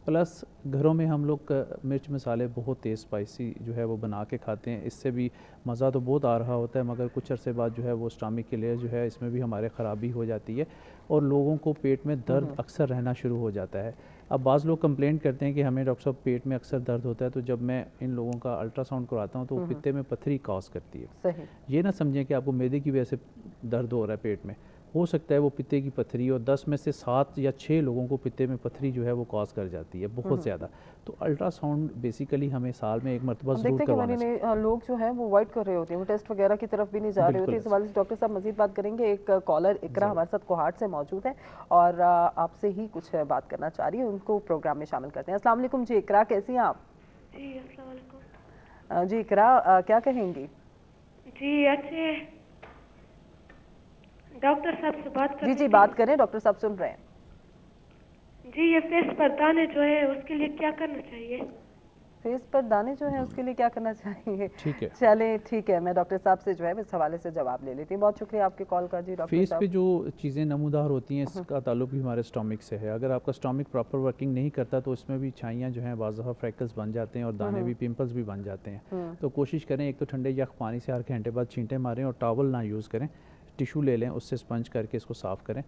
प्लस घरों में हम लोग मिर्च मसाले बहुत तेज़ स्पाइसी जो है वो बना के खाते हैं, इससे भी मज़ा तो बहुत आ रहा होता है, मगर कुछ अरसे बाद जो है वो स्टमक के लेयर जो है इसमें भी हमारे ख़राबी हो जाती है और लोगों को पेट में दर्द अक्सर रहना शुरू हो जाता है। अब बाज़ लोग कंप्लेंट करते हैं कि हमें डॉक्टर साहब पेट में अक्सर दर्द होता है, तो जब मैं इन लोगों का अल्ट्रासाउंड करवाता हूँ तो वो पित्ते में पथरी कॉज करती है। सही। ये ना समझें कि आपको मैदे की वजह से दर्द हो रहा है पेट में, हो सकता है वो पित्ते की पथरी, और 10 में से 7 या 6 लोगों को पित्ते में पथरी जो है वो कॉज कर जाती है बहुत ज़्यादा। तो अल्ट्रासाउंड बेसिकली हमें साल में एक मरतबा ज़रूर करवाना चाहिए। लोग जो हैं वो अवॉइड कर रहे होते हैं, वो टेस्ट वगैरह की तरफ भी नहीं जा रहे होते। इस हवाले से डॉक्टर साहब मजीद बात करेंगे। एक कॉलर इकरा हमारे साथ कोहाट से मौजूद है और आपसे ही कुछ बात करना चाह रही है, उनको प्रोग्राम में शामिल करते हैं। अस्सलाम वालेकुम जी इकरा, कैसी हैं आप? जी अस्सलाम वालेकुम। जी इकरा, क्या कहेंगी? जी अच्छे, डॉक्टर साहब से बात कर। जी बात करें, डॉक्टर साहब सुन रहे हैं। जी ये फेस पर दाने जो है उसके लिए क्या करना चाहिए? फेस पर दाने जो हैं उसके लिए क्या करना चाहिए? ठीक है। चलें ठीक है, मैं डॉक्टर साहब से जो है इस हवाले से जवाब ले लेती हूँ। बहुत शुक्रिया आपके कॉल का जी डॉक्टर फेस साहब। पे जो चीज़ें नमूदार होती हैं इसका ताल्लुक भी हमारे स्टोमिक से है। अगर आपका स्टोमिक प्रॉपर वर्किंग नहीं करता तो इसमें भी छाइयाँ जो हैं बाज़ दफ़ा फ्रैकल्स बन जाते हैं और दाने भी, पिंपल्स भी बन जाते हैं। तो कोशिश करें एक तो ठंडे यख पानी से हर घंटे बाद छींटे मारें और टॉवल ना यूज़ करें, टिशू ले लें, उससे स्पंज करके इसको साफ़ करें।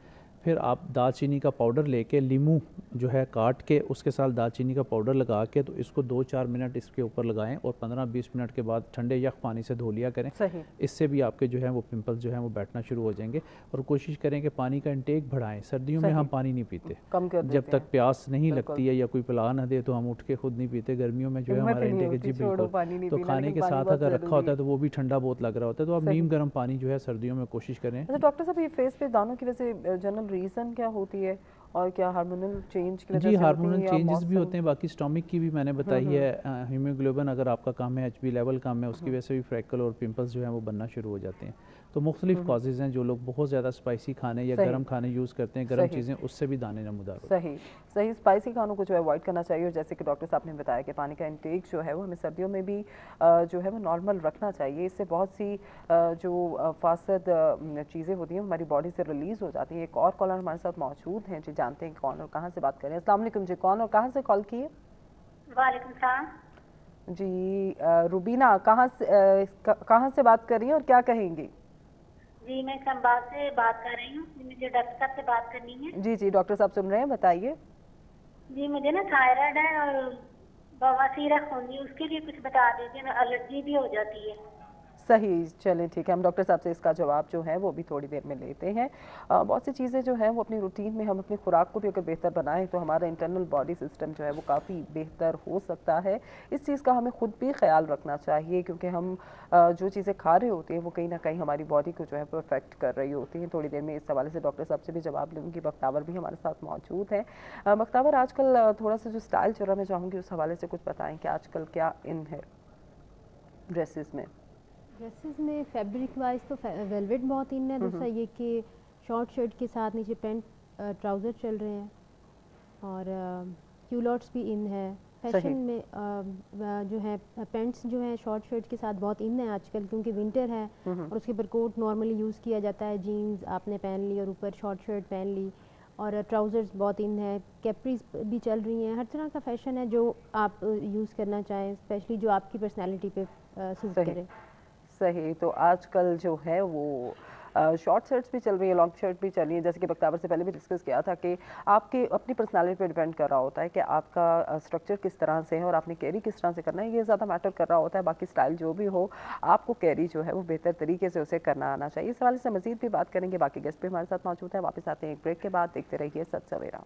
फिर आप दालचीनी का पाउडर लेके लीमू जो है काट के उसके साथ दालचीनी का पाउडर लगा के तो इसको 2-4 मिनट इसके ऊपर लगाएं और 15-20 मिनट के बाद ठंडे यख पानी से धो लिया करें। सही। इससे भी आपके जो है वो पिंपल्स जो है वो बैठना शुरू हो जाएंगे। और कोशिश करें कि पानी का इंटेक बढ़ाएं। सर्दियों में हम पानी नहीं पीते, कम कर जब देते तक प्यास नहीं लगती है या कोई पिला ना दे तो हम उठ के खुद नहीं पीते। गर्मियों में जो है हमारा इंटेक है जी बिल्कुल, तो खाने के साथ अगर रखा होता है तो वो भी ठंडा बहुत लग रहा होता है, तो आप नीम गर्म पानी जो है सर्दियों में कोशिश करें। अच्छा डॉक्टर साहब, ये फेस पे दानों की वजह से जनरल रीज़न क्या होती है और क्या हार्मोनल चेंज की वजह जी से हार्मोनल होती है या चेंजेस भी मौसम? होते हैं, बाकी स्टोमिक की भी मैंने बताई है। हीमोग्लोबिन अगर आपका कम है, एचबी लेवल कम है, उसकी वजह से भी फ्रैकल और पिंपल्स जो हैं वो बनना शुरू हो जाते हैं। तो मुख्तलिफ कॉजेज़ हैं। जो लोग बहुत ज़्यादा स्पाइसी खाने या गर्म खाने यूज़ करते हैं, गर्म चीज़ें, उससे भी दाने नमूदार होते हैं। सही सही, स्पाइसी खानों को जो है अवॉइड करना चाहिए। और जैसे कि डॉक्टर साहब ने बताया कि पानी का इंटेक जो है वो हमें सर्दियों में भी जो है वो नॉर्मल रखना चाहिए। इससे बहुत सी जो फासद चीज़ें होती हैं हमारी बॉडी से रिलीज़ हो जाती हैं। एक और कॉलर हमारे साथ मौजूद हैं जी, जानते हैं कौन और कहाँ से बात करें। अस्सलाम वालेकुम जी, कौन और कहाँ से कॉल किए? वालेकुम सलाम जी रुबीना, कहाँ से बात कर रही हैं और क्या कहेंगी? जी, मैं संभाल से बात कर रही हूँ। मुझे डॉक्टर साहब से बात करनी है। जी जी डॉक्टर साहब सुन रहे हैं, बताइए। जी, मुझे ना थायराइड है और बवासीर है खूनी, उसके लिए कुछ बता दीजिए। एलर्जी भी हो जाती है। सही, चलें ठीक है, हम डॉक्टर साहब से इसका जवाब जो है वो भी थोड़ी देर में लेते हैं। बहुत सी चीज़ें जो हैं वो अपनी रूटीन में हम अपनी खुराक को भी अगर बेहतर बनाएं तो हमारा इंटरनल बॉडी सिस्टम जो है वो काफ़ी बेहतर हो सकता है। इस चीज़ का हमें खुद भी ख्याल रखना चाहिए क्योंकि हम जो चीज़ें खा रहे होते हैं वो कहीं ना कहीं हमारी बॉडी को जो है वो अफेक्ट कर रही होती हैं। थोड़ी देर में इस हवाले से डॉक्टर साहब से भी जवाब लूँगी। बख्तावर भी हमारे साथ मौजूद हैं। बख्तावर, आजकल थोड़ा सा जो स्टाइल चल रहा, मैं चाहूँगी उस हवाले से कुछ बताएँ कि आजकल क्या इन है ड्रेसेस में? ड्रेसेस में फैब्रिक वाइज तो वेलवेट बहुत इन है। दूसरा ये कि शॉर्ट शर्ट के साथ नीचे पैंट ट्राउज़र चल रहे हैं और क्यूलॉट्स भी इन है। फैशन में जो है पैंट्स जो है शॉर्ट शर्ट के साथ बहुत इन है आजकल क्योंकि विंटर है और उसके ऊपर कोट नॉर्मली यूज़ किया जाता है। जीन्स आपने पहन ली और ऊपर शॉर्ट शर्ट पहन ली और ट्राउज़र्स बहुत इन है। कैप्रीज भी चल रही हैं। हर तरह का फैशन है जो आप यूज़ करना चाहें, स्पेशली जो आपकी पर्सनैलिटी पे सूट करे। सही, तो आजकल जो है वो शॉर्ट शर्ट्स भी चल रही है, लॉन्ग शर्ट भी चल रही है। जैसे कि बख्तावर से पहले भी डिस्कस किया था कि आपके अपनी पर्सनालिटी पे डिपेंड कर रहा होता है कि आपका स्ट्रक्चर किस तरह से है और आपने कैरी किस तरह से करना है, ये ज़्यादा मैटर कर रहा होता है। बाकी स्टाइल जो भी हो, आपको कैरी जो है वो बेहतर तरीके से उसे करना आना चाहिए। इस हवाले से मज़ीद भी बात करेंगे। बाकी गेस्ट भी हमारे साथ मौजूद है। वापस आते हैं एक ब्रेक के बाद। देखते रहिए सच सवेरा।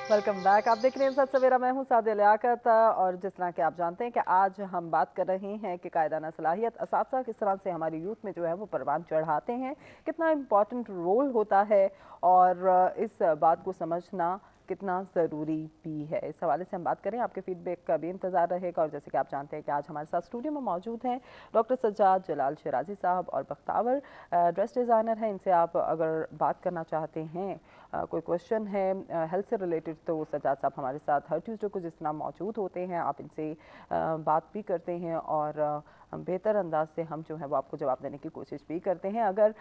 Welcome back. आप देख रहे हैं सच सवेरा, मैं हूं सादिया लियाकत। और जिस तरह के आप जानते हैं कि आज हम बात कर रहे हैं कि कायदाना सलाहियत असातिज़ा किस तरह से हमारी यूथ में जो है वो परवान चढ़ाते हैं, कितना इम्पॉर्टेंट रोल होता है और इस बात को समझना कितना ज़रूरी भी है। इस हवाले से हम बात करें, आपके फीडबैक का भी इंतज़ार रहेगा। और जैसे कि आप जानते हैं कि आज हमारे साथ स्टूडियो में मौजूद हैं डॉक्टर सज्जाद जलाल शिराजी साहब और बख्तावर ड्रेस डिज़ाइनर हैं। इनसे आप अगर बात करना चाहते हैं, कोई क्वेश्चन है हेल्थ से रिलेटेड, तो सज्जाद साहब हमारे साथ हर ट्यूसडे को जिस तरह मौजूद होते हैं, आप इनसे बात भी करते हैं और बेहतर अंदाज से हम जो है वो आपको जवाब देने की कोशिश भी करते हैं। अगर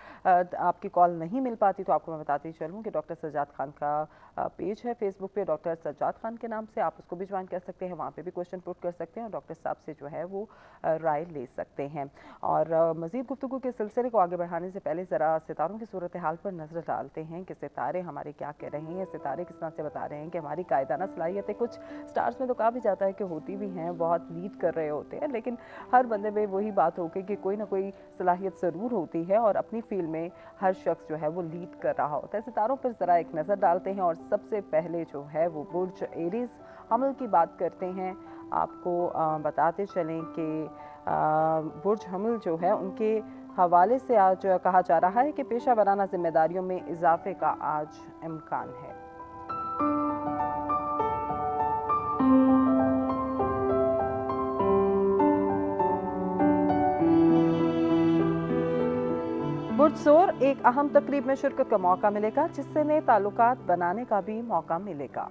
आपकी कॉल नहीं मिल पाती तो आपको मैं बताती चलूँ कि डॉक्टर सज्जाद खान का पेज है फेसबुक पे, डॉक्टर सज्जाद खान के नाम से, आप उसको भी ज्वाइन कर सकते हैं। वहाँ पे भी क्वेश्चन पुट कर सकते हैं और डॉक्टर साहब से जो है वो राय ले सकते हैं। और मज़ीद गुफ्तगू के सिलसिले को आगे बढ़ाने से पहले ज़रा सितारों की सूरत हाल पर नज़र डालते हैं कि सितारे हमारी हमारे क्या कह रहे हैं, सितारे किस तरह से बता रहे हैं कि हमारी कायदाना सलाहियतें कुछ स्टार्स में तो कहा भी जाता है कि होती भी हैं, बहुत लीड कर रहे होते हैं, लेकिन हर बंदे में वही बात हो गई कि कोई ना कोई सलाहियत ज़रूर होती है और अपनी फील्ड में हर शख्स जो है वो लीड कर रहा होता है। सितारों पर ज़रा एक नज़र डालते हैं और सबसे पहले जो है वो बुर्ज एरीज़ हमल की बात करते हैं। आपको बताते चलें कि बुर्ज हमल जो है उनके हवाले से आज कहा जा रहा है कि पेशा वराना जिम्मेदारियों में इजाफे का आज इम्कान है। बुर्जसोर एक अहम तकरीब में शिरकत का मौका मिलेगा, जिससे नए ताल्लुकात बनाने का भी मौका मिलेगा।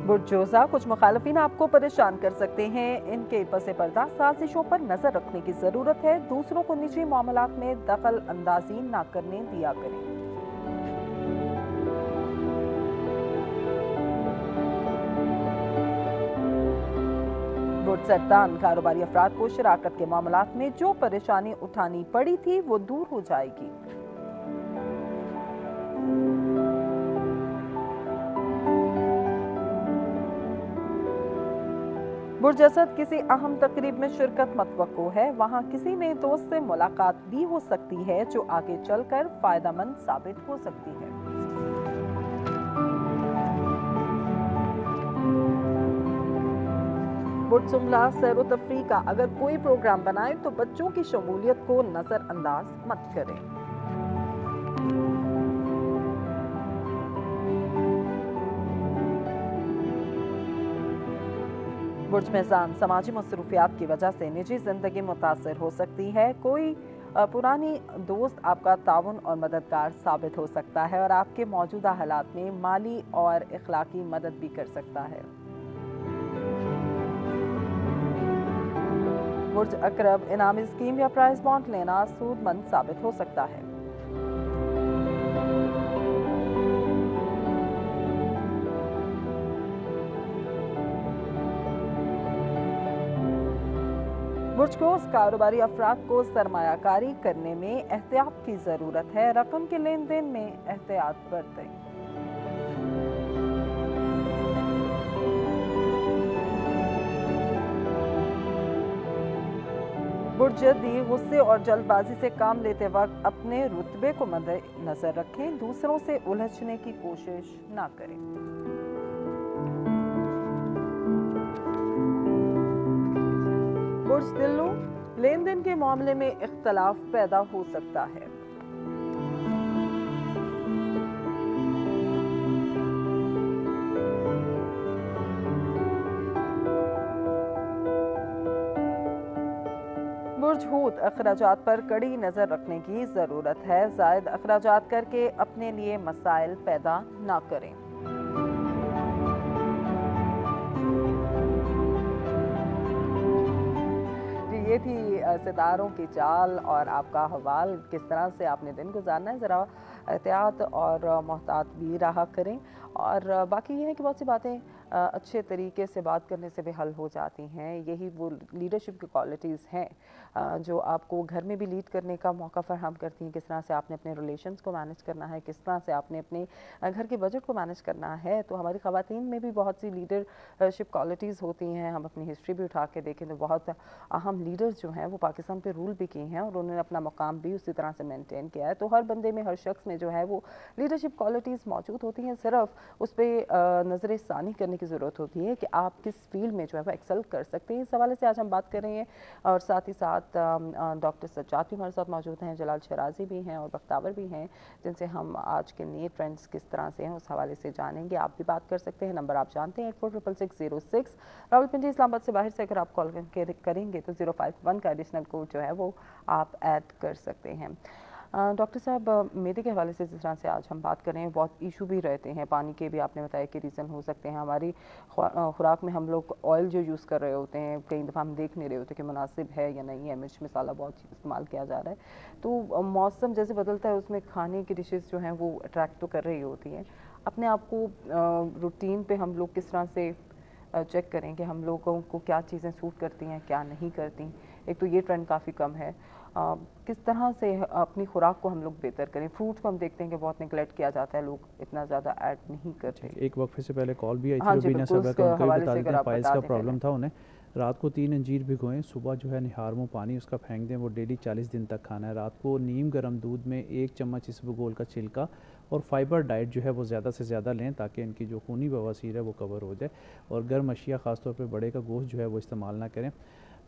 बुर्जोजा कुछ मुखालफिन आपको परेशान कर सकते हैं, इनके पसे पर्दा साजिशों पर नजर रखने की जरूरत है। दूसरों को निजी मामलात में दखल अंदाजी ना करने दिया करें। बुर्ज सरदान कारोबारी अफराद को शराकत के मामलात में जो परेशानी उठानी पड़ी थी वो दूर हो जाएगी। बुर्ज असद किसी अहम तकरीब में शिरकत मतवक्को है, वहां किसी नए दोस्त से मुलाकात भी हो सकती है जो आगे चलकर फायदेमंद साबित हो सकती है। बुर्ज जुमला सैर व तफरीह का अगर कोई प्रोग्राम बनाए तो बच्चों की शमूलियत को नजरअंदाज मत करें। बुर्ज मेज़ान समाजी मसरूफियात की वजह से निजी जिंदगी मुतासर हो सकती है। कोई पुरानी दोस्त आपका ताउन और मददगार साबित हो सकता है और आपके मौजूदा हालात में माली और इखलाकी मदद भी कर सकता है। बुर्ज अकरब इनामी स्कीम या प्राइज बॉन्ड लेना सूदमंद साबित हो सकता है। बुर्ज को उस कारोबारी अफराद को सरमायाकारी करने में एहतियात की जरूरत है। रकम के लेन देन में एहतियात बरतें। बुर्ज जद्दी गुस्से और जल्दबाजी से काम लेते वक्त अपने रुतबे को मद्देनजर रखें, दूसरों से उलझने की कोशिश ना करें। बुर्ज दिल्लू लेन देन के मामले में इख्तलाफ पैदा हो सकता है। बुर्ज हूत अखराजात पर कड़ी नजर रखने की जरूरत है। जायद अखराजात करके अपने लिए मसाइल पैदा ना करें। ये थी सितारों की चाल और आपका हवाल, किस तरह से आपने दिन गुजारना है। ज़रा एहतियात और मोहतात भी रहा करें। और बाकी ये है कि बहुत सी बातें अच्छे तरीके से बात करने से भी हल हो जाती हैं। यही वो लीडरशिप की क्वालिटीज़ हैं जो आपको घर में भी लीड करने का मौका फराहम करती हैं। किस तरह से आपने अपने रिलेशंस को मैनेज करना है, किस तरह से आपने अपने घर के बजट को मैनेज करना है। तो हमारी ख़वातीन में भी बहुत सी लीडरशिप क्वालिटीज़ होती हैं। हम अपनी हिस्ट्री भी उठा के देखें तो बहुत अहम लीडर्स जो हैं वो पाकिस्तान पे रूल भी किए हैं और उन्होंने अपना मकाम भी उसी तरह से मेंटेन किया है। तो हर बंदे में, हर शख्स में जो है वो लीडरशिप क्वालिटीज़ मौजूद होती हैं। सिर्फ उस पर नज़र सानी करने की ज़रूरत होती है कि आप किस फील्ड में जो है वो एक्सेल कर सकते हैं। इस हवाले से आज हम बात कर रहे हैं और साथ ही साथ डॉक्टर सज्जाद भी हमारे साथ मौजूद हैं, जलाल शराजी भी हैं और बख्तावर भी हैं, जिनसे हम आज के नए ट्रेंड्स किस तरह से हैं उस हवाले से जानेंगे। आप भी बात कर सकते हैं, नंबर आप जानते हैं 846606। रावलपिंडी इस्लामाबाद से बाहर से अगर आप कॉल करेंगे तो 051 का एडिशनल कोड जो है वो आप ऐड कर सकते हैं। डॉक्टर साहब, मेदे के हवाले से जिस तरह से आज हम बात कर रहे हैं, बहुत इशू भी रहते हैं। पानी के भी आपने बताया कि रीज़न हो सकते हैं। हमारी खुराक में हम लोग ऑयल जो यूज़ कर रहे होते हैं, कई दफ़ा हम देख नहीं रहे होते कि मुनासिब है या नहीं है। मिर्च मसाला बहुत इस्तेमाल किया जा रहा है। तो मौसम जैसे बदलता है उसमें खाने की डिशेज़ जो हैं वो अट्रैक्ट तो कर रही होती हैं। अपने आप को रूटीन पे हम लोग किस तरह से चेक करें कि हम लोगों को क्या चीज़ें सूट करती हैं, क्या नहीं करती। एक तो ये ट्रेंड काफ़ी कम है। किस तरह से अपनी खुराक को हम लोग बेहतर करें। फ्रूट्स को हम देखते हैं कि बहुत निगलेक्ट किया जाता है, लोग इतना ज़्यादा ऐड नहीं करते। एक वक्फे से पहले कॉल भी आई हाँ थी जी, रुबीना बिल्कुल, साहब उसके का, उनका भी हवाले बता से देते अगर हैं। आप फाइल्स बता का दें प्रॉब्लम पहले। था उन्हें, रात को 3 अंजीर भिगोएं, सुबह जो है निहार मुँह पानी उसका फेंक दें, वो डेली 40 दिन तक खाना है। रात को नीम गर्म दूध में 1 चम्मच इसबगोल का छिलका और फाइबर डाइट जो है वो ज़्यादा से ज़्यादा लें, ताकि इनकी जो खूनी बवासीर है वो कवर हो जाए। और गर्म अशिया ख़ासतौर पर बड़े का गोश्त जो है वो इस्तेमाल ना करें।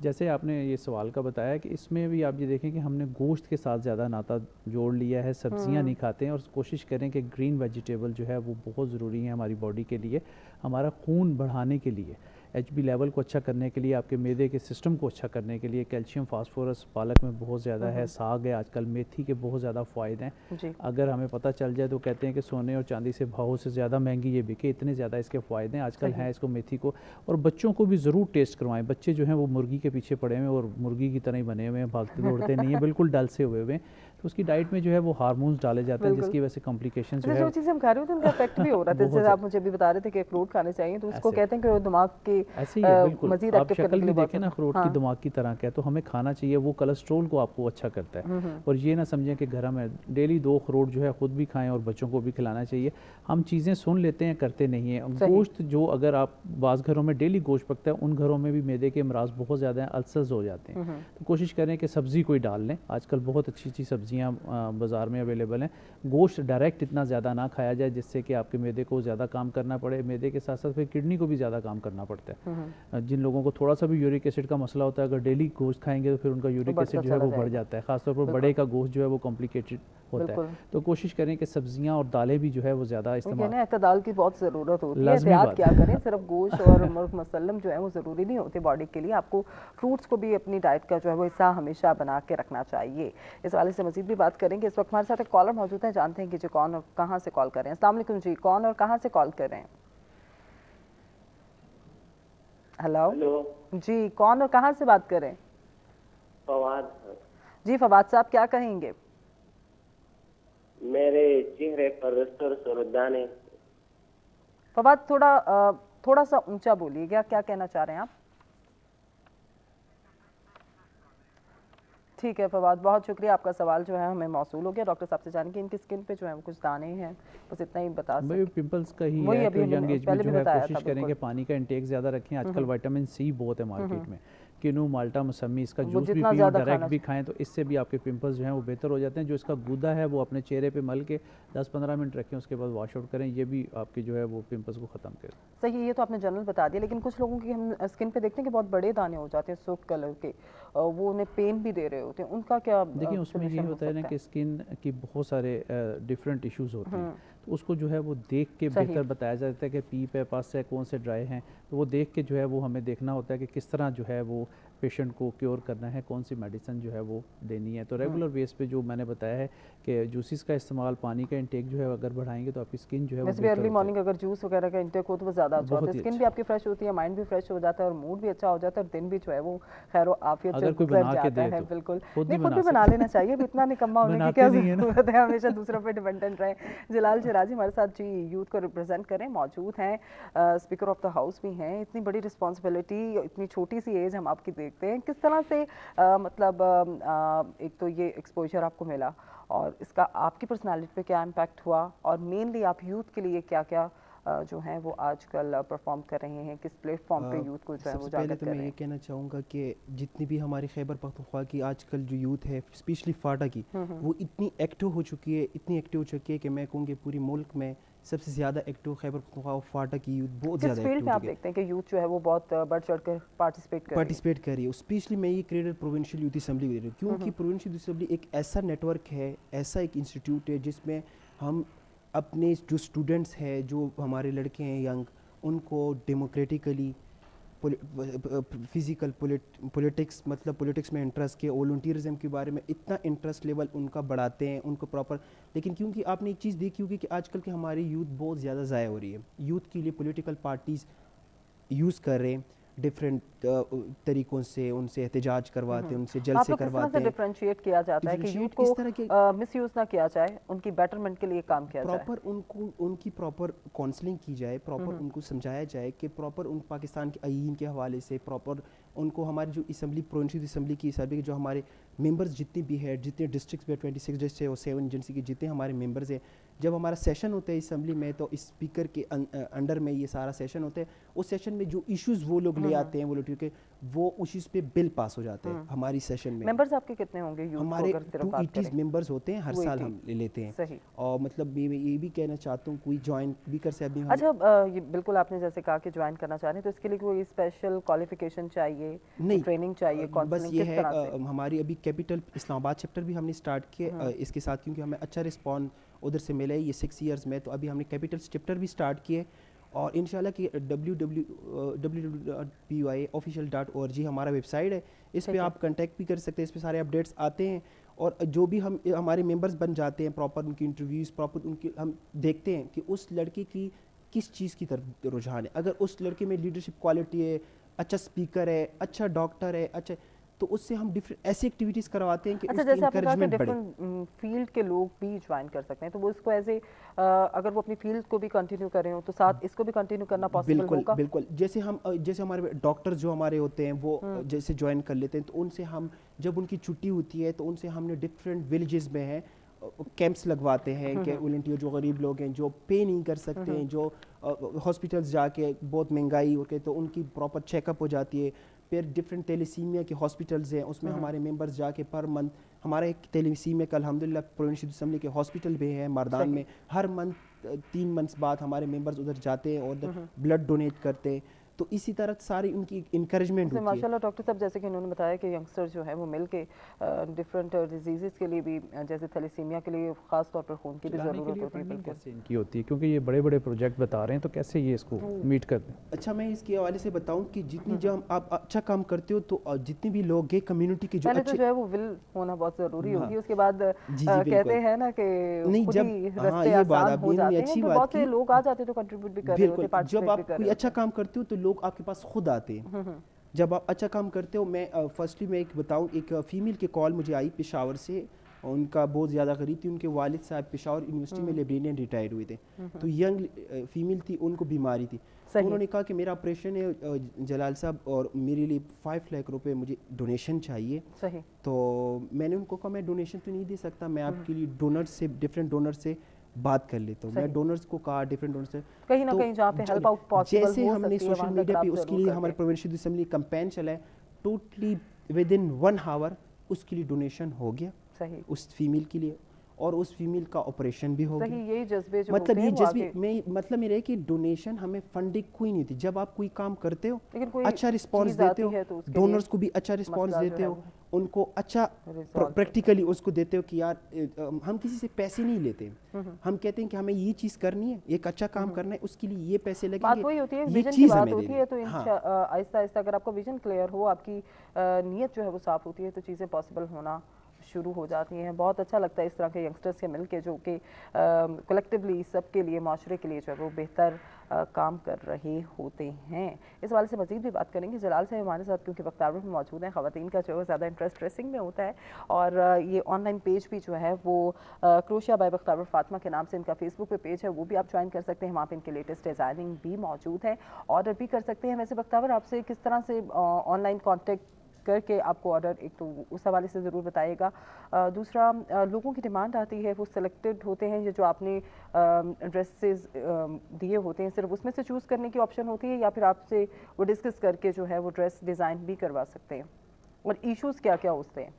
जैसे आपने ये सवाल का बताया कि इसमें भी आप ये देखें कि हमने गोश्त के साथ ज़्यादा नाता जोड़ लिया है, सब्जियां नहीं खाते हैं। और कोशिश करें कि ग्रीन वेजिटेबल जो है वो बहुत ज़रूरी है हमारी बॉडी के लिए, हमारा खून बढ़ाने के लिए, HB लेवल को अच्छा करने के लिए, आपके मैदे के सिस्टम को अच्छा करने के लिए। कैल्शियम फास्फोरस पालक में बहुत ज़्यादा है, साग है, आजकल मेथी के बहुत ज़्यादा फ़ायदे हैं। अगर हमें पता चल जाए तो कहते हैं कि सोने और चांदी से भाव से ज़्यादा महंगी ये बिके, इतने ज़्यादा इसके फ़ायदे हैं आजकल हैं इसको, मेथी को। और बच्चों को भी ज़रूर टेस्ट करवाएं। बच्चे जो हैं वो मुर्गी के पीछे पड़े हुए हैं और मुर्गी की तरह ही बने हुए हैं, भागते दौड़ते नहीं है, बिल्कुल डल से हुए हुए हैं। तो उसकी डाइट में जो है वो हार्मोन्स डाले जाते हैं, जिसकी वजह से कॉम्प्लिकेशन जो है जो चीज़ हम खा रहे होते हैं उनका इफेक्ट भी हो रहा था। जैसे आप मुझे भी बता रहे थे कि अखरोट खाने चाहिए, तो उसको कहते हैं कि वो दिमाग के ऐसे ही है, बिल्कुल मजीद आप शक्ल भी देखें ना अखरोट की दिमाग की तरह का है, तो हमें खाना चाहिए, वो कोलेस्ट्रोल को आपको अच्छा करता है। और ये ना समझें कि घर में डेली 2 अखरोट जो है ख़ुद भी खाएं और बच्चों को भी खिलाना चाहिए। हम चीज़ें सुन लेते हैं, करते नहीं हैं। गोश्त जो, अगर आप बाज़ घरों में डेली गोश्त पकता है, उन घरों में भी मैदे के अमराज बहुत ज़्यादा हैं, अल्सर्स हो जाते हैं। तो कोशिश करें कि सब्ज़ी कोई डाल लें। आजकल बहुत अच्छी अच्छी सब्जियाँ बाज़ार में अवेलेबल हैं। गोश्त डायरेक्ट इतना ज़्यादा ना खाया जाए जिससे कि आपके मैदे को ज़्यादा काम करना पड़े। मैदे के साथ साथ फिर किडनी को भी ज़्यादा काम करना पड़ता है। जिन लोगों को थोड़ा सा भी यूरिक एसिड का मसला होता है, अगर डेली गोश्त खाएंगे तो फिर उनका यूरिक एसिड जो है वो बढ़ जाता है। खासतौर पर बड़े का गोश्त जो है वो कॉम्प्लिकेटेड होता है। तो कोशिश करें कि सब्जियां और दालें भी जो है वो ज़्यादा इस्तेमाल, दाल की बहुत ज़रूरत होती है। एहतियात क्या करें, सिर्फ गोश्त और मुर्ग मसल्लम जो है वो ज़रूरी नहीं होते बॉडी के लिए। आपको फ्रूट्स को भी अपनी डाइट का जो है वो हिस्सा हमेशा बना के रखना चाहिए। इस वाले से मजीद भी बात करेंगे। इस वक्त हमारे साथ एक कॉलर मौजूद है, जानते हैं कि जो कौन और कहाँ से कॉल कर रहे हैं। अस्सलाम वालेकुम जी, कौन और कहाँ से कॉल कर रहे हैं? हेलो जी, कौन और कहाँ से बात करें? फवाद जी फवाद साहब, क्या कहेंगे? मेरे चेहरे पर दाने। फवाद थोड़ा सा ऊंचा बोलिएगा, क्या कहना चाह रहे हैं आप? ठीक है फवाद, बहुत शुक्रिया, आपका सवाल जो है हमें मौसूल हो गया। डॉक्टर साहब से जानेंगे इनकी स्किन पे जो है वो कुछ दाने हैं, बस इतना ही बता सकते। पिंपल्स का ही है, तो यंग एज में जो है कोशिश करें कि पानी का इंटेक ज़्यादा रखें। आजकल विटामिन C बहुत है मार्केट में, किनू, माल्टा, मौसमी, इसका जूस भी पियो, डायरेक्ट भी खाएं, तो इससे भी आपके पिंपल्स जो हैं वो बेहतर हो जाते हैं। जो इसका गूदा है वो अपने चेहरे पे मल के 10-15 मिनट रखें, उसके बाद वॉश आउट करें, ये भी आपके जो है वो पिंपल्स को ख़त्म करें। सही, ये तो आपने जनरल बता दिया, लेकिन कुछ लोगों की हम स्किन पे देखते हैं कि बहुत बड़े दाने हो जाते हैं सुर्ख कलर के, वो उन्हें पेन भी दे रहे होते हैं, उनका क्या? देखिए उसमें ये होता है ना कि स्किन की बहुत सारे डिफरेंट इश्यूज होते हैं, तो उसको जो है वो देख के बेहतर बताया जाता है कि पी पे पास है, कौन से ड्राई हैं, तो वो देख के जो है वो हमें देखना होता है कि किस तरह जो है वो पेशेंट को क्योर करना है, कौन सी मेडिसिन जो है वो देनी है। तो रेगुलर बेस पे जो मैंने बताया है कि जूसेस का इस्तेमाल, पानी का इंटेक जो है अगर बढ़ाएंगे तो आपकी स्किन जो है वैसे भी अर्ली मॉर्निंग अगर जूस वगैरह का इंटेक हो तो वो ज़्यादा अच्छा होता है, स्किन भी आपकी फ्रेश होती है, माइंड भी फ्रेश हो जाता है और मूड भी अच्छा हो जाता है, और दिन भी जो है वो खैर आफियत से गुजर जाता है। बिल्कुल, खुद भी बना लेना चाहिए, इतना निकम्मा होने की क्या ज़रूरत है, हमेशा दूसरों पे डिपेंडेंट रहे। जलाल शराजी हमारे साथ जी यूथ को रिप्रेजेंट करें मौजूद हैं, स्पीकर ऑफ द हाउस भी हैं। इतनी बड़ी रिस्पॉन्सिबिलिटी, इतनी छोटी सी एज हम आपकी देखते हैं, किस तरह से मतलब एक तो ये एक्सपोजर आपको मिला और इसका आपकी पर्सनालिटी पे क्या इम्पैक्ट हुआ, और मेनली आप यूथ के लिए क्या क्या जो हैं वो आजकल परफॉर्म कर रहे हैं, किस प्लेटफॉर्म पे यूथ को जो है वो जाकर कर रहे हैं? सबसे पहले तो मैं ये कहना चाहूँगा कि जितनी भी हमारी खैबर पख्तूनख्वा की आजकल जो यूथ है, स्पेशली फाटा की, वो इतनी एक्टिव हो चुकी है, कि मैं कहूँगी पूरी मुल्क में सबसे ज़्यादा एक्टिव खैबर पख्तूनख्वा और फाटा की यूथ बहुत ज़्यादा एक्टिव आप देखते हैं कि यूथ जो है वो बहुत बढ़ चढ़ कर पार्टिसिपेट कर रही है। स्पेशली मैं ये क्रेडिट प्रोविंशियल यूथ असेंबली को दे रही हूँ, क्योंकि प्रोविंशियल यूथ असेंबली एक ऐसा नेटवर्क है, ऐसा एक इंस्टीट्यूट है जिसमें हम अपने जो स्टूडेंट्स हैं, जो हमारे लड़के हैं यंग, उनको डेमोक्रेटिकली फिज़िकल पॉलिटिक्स, मतलब पॉलिटिक्स में इंटरेस्ट के, वॉलंटियरिज्म के बारे में इतना इंटरेस्ट लेवल उनका बढ़ाते हैं, उनको प्रॉपर। लेकिन क्योंकि आपने एक चीज़ देखी होगी कि आजकल की हमारी यूथ बहुत ज़्यादा ज़ाया हो रही है, यूथ के लिए पॉलिटिकल पार्टीज़ यूज़ कर रहे हैं, डिफरेंट तरीक़ों से उनसे एहतजाज करवाते हैं, उनसे जल्द आप से लोग किस तरह करवाते से हैं। डिफरेंशिएट किया जाता है कि यूथ Differentiate को इस तरह के मिसयूज़ ना किया जाए, उनकी बेटरमेंट के लिए काम किया जाए? प्रॉपर उनको उनकी प्रॉपर काउंसलिंग की जाए, प्रॉपर उनको समझाया जाए कि प्रॉपर उन पाकिस्तान के आईन के हवाले से प्रॉपर उनको हमारी जो असम्बली प्रोविंशियल असम्बली की हिसाब के जो हमारे मेंबर्स जितने भी है, जितने डिस्ट्रिक्ट्स में 26 डिस्ट्रिक्ट और 7 एजेंसी के जितने हमारे मेंबर्स हैं, जब हमारा सेशन होता है असम्बली में तो स्पीकर के अंडर में ये सारा सेशन होता है। उस सेशन में जो इश्यूज़ वो लोग ले आते हैं, वो लोग क्योंकि वो इश्यूज़ पे बिल पास हो जाते हैं हमारी सेशन में। मेंबर्स आपके कितने होंगे यूथ को हमारे अगर सिर्फ बात 280 करें? मेंबर्स होते हैं, हर साल 280 हम ले लेते हैं। सही। और मतलब मैं ये भी कहना चाहता हूँ कोई ज्वाइन भी कर सकते हैं। अच्छा, ये बिल्कुल आपने जैसे कहा कि ज्वाइन करना चाह रहे हैं, तो इसके लिए कोई स्पेशल क्वालिफिकेशन चाहिए, नहीं, ट्रेनिंग चाहिए, बस काउंसलिंग ये किस है तरह से? हमारी अभी कैपिटल इस्लामाबाद चैप्टर भी हमने स्टार्ट किया इसके साथ, क्योंकि हमें अच्छा रिस्पॉन्स उधर से मिला है ये 6 इयर्स में। तो अभी हमने कैपिटल चैप्टर भी स्टार्ट किए और इंशाल्लाह कि www.pui.official.org हमारा वेबसाइट है, इस पे आप कांटेक्ट भी कर सकते हैं, इस पे सारे अपडेट्स आते हैं। और जो भी हम हमारे मेंबर्स बन जाते हैं, प्रॉपर उनकी इंटरव्यूज़ प्रॉपर उनकी हम देखते हैं कि उस लड़के की किस चीज़ की तरफ रुझान है। अगर उस लड़के में लीडरशिप क्वालिटी है, अच्छा स्पीकर है, अच्छा डॉक्टर है, अच्छा, तो उससे हम डिफरेंट ऐसी एक्टिविटीज़ करवाते हैं कि अच्छा, उसकी जैसे आपने कहा कि encouragement बढ़े। डिफरेंट फील्ड के लोग भी ज्वाइन कर सकते हैं, तो वो इसको एज ए अगर वो अपनी फील्ड को भी कंटिन्यू कर रहे हो तो साथ इसको भी कंटिन्यू करना पॉसिबल बिल्कुल होगा? बिल्कुल, जैसे हमारे डॉक्टर जो हमारे होते हैं वो जैसे ज्वाइन कर लेते हैं, तो उनसे हम जब उनकी छुट्टी होती है तो उनसे हमने डिफरेंट विलेजेस में है कैंप्स लगवाते हैं कि वॉलंटियर जो गरीब लोग हैं, जो पे नहीं कर सकते हैं, जो हॉस्पिटल्स जाके बहुत महंगाई होके, तो उनकी प्रॉपर चेकअप हो जाती है। फिर डिफरेंट तेलीसीमिया के हॉस्पिटल्स हैं, उसमें हमारे मेंबर्स जाके पर मंथ, हमारा एक तेलीसीमिया का अल्हम्दुलिल्लाह प्रोविंशियल असम्बली के हॉस्पिटल भी है मारदान में, हर मंथ 3 मंथ्स बाद हमारे मेंबर्स उधर जाते हैं और उधर ब्लड डोनेट करते हैं। तो इसी तरह सारी उनकी इंकरेजमेंट होती है। माशाल्लाह डॉक्टर साहब, जैसे कि उन्होंने बताया कि यंगस्टर्स जो है वो मिल के डिफरेंट डिजीज़ के लिए भी, जैसे थैलेसीमिया के लिए ख़ास तौर पर खून की भी ज़रूरत होती है। बिल्कुल कैसे इनकी होती है, क्योंकि ये बड़े बड़े प्रोजेक्ट बता रहे हैं, तो कैसे ये इसको मीट करते हैं? अच्छा, मैं इसके हवाले से बताऊं कि जितनी जब आप अच्छा काम करते हो तो जितने भी लोग गे कम्युनिटी के जो पहले तो अच्छे जो है वो विल होना बहुत ज़रूरी होगी, उसके बाद जी, कहते हैं ना कि नहीं, खुद जब ही हाँ, रास्ते ये बात आसान आप हो ये जाते हैं, अच्छी फिर बात बहुत से की। लोग आ जाते हैं तो कंट्रीब्यूट भी कर रहे होते बिल्कुल, हैं, पार्टिसिपेट जब भी आप कर कोई रहे अच्छा होते काम करते हो तो लोग आपके पास खुद आते हैं। जब आप अच्छा काम करते हो, मैं फर्स्टली मैं एक बताऊं, एक फ़ीमेल के कॉल मुझे आई पेशावर से, उनका बहुत ज़्यादा गरीब थी, उनके वालिद साहब पेशावर यूनिवर्सिटी में लाइब्रेरियन रिटायर हुए थे, तो यंग फीमेल थी, उनको बीमारी थी, तो उन्होंने कहा कि मेरा ऑपरेशन है जलाल साहब और मेरे लिए 5 लाख रुपए मुझे डोनेशन चाहिए। सही। तो मैंने उनको कहा मैं डोनेशन तो नहीं दे सकता, मैं आपके लिए डोनर से, डिफरेंट डोनर से बात कर लेता हूँ। मैं डोनर्स को कहा डिफरेंट डोनर से, कहीं ना कहीं जहाँ पे हेल्प आउट पॉसिबल जैसे हो हमने सकती है सोशल वहाँ मीडिया तक पे आप उसके ज़रूर लिए हमारे करते प्रोविंशियल असम्बली कैंपेन चला है, टोटली विद इन 1 आवर उसके लिए डोनेशन हो गया, सही, उस फीमेल के लिए, और उस फीमेल का ऑपरेशन भी हो सही। गया। यही जज्बे जो मतलब होते ये हैं वो जज्बे आगे, में मतलब मेरा है कि डोनेशन हमें फंडिंग कोई नहीं थी। जब आप कोई काम करते हो, लेकिन कोई अच्छा रिस्पांस चीज़ देते आती हो, है तो उसके डोनर्स लिए को भी अच्छा रिस्पांस मसला जो देते है हो, वो उनको अच्छा resolve प्रैक्टिकली उसको देते हो कि यार हम किसी से पैसे नहीं लेते, हम कहते हैं कि हमें ये चीज़ करनी है, एक अच्छा काम करना है, उसके लिए ये पैसे बात लगेंगे, वही होती है, ये विजन की चीज़ बात हमें होती देनी है। तो हाँ। आहिस्ता आहिस्ता अगर आपका विजन क्लियर हो, आपकी नीयत जो है वो साफ़ होती है, तो चीज़ें पॉसिबल होना शुरू हो जाती हैं। बहुत अच्छा लगता है इस तरह के यंगस्टर्स से मिलके जो कि कलेक्टिवली सबके लिए, माशरे के लिए जो है वो बेहतर काम कर रहे होते हैं। इस वाले से मज़ीद भी बात करेंगे। जलाल साहब हमारे साथ क्योंकि वक्तार में मौजूद हैं, ख़वातीन का जो है ज़्यादा इंटरेस्ट ड्रेसिंग में होता है, और ये ऑनलाइन पेज भी जो है वो क्रोशिया बाय वक्तार फातिमा के नाम से इनका फेसबुक पे पेज है, वो भी आप ज्वाइन कर सकते हैं। वहाँ पे इनके लेटेस्ट डिज़ाइनिंग भी मौजूद है, ऑर्डर भी कर सकते हैं। वैसे वक्तावर, आपसे किस तरह से ऑनलाइन कॉन्टेक्ट करके आपको ऑर्डर, एक तो उस हवाले से ज़रूर बताइएगा। दूसरा, लोगों की डिमांड आती है, वो सिलेक्टेड होते हैं, ये जो आपने ड्रेसेस दिए होते हैं, सिर्फ उसमें से चूज़ करने की ऑप्शन होती है, या फिर आपसे वो डिस्कस करके जो है वो ड्रेस डिज़ाइन भी करवा सकते हैं? और इश्यूज़ क्या क्या होते हैं?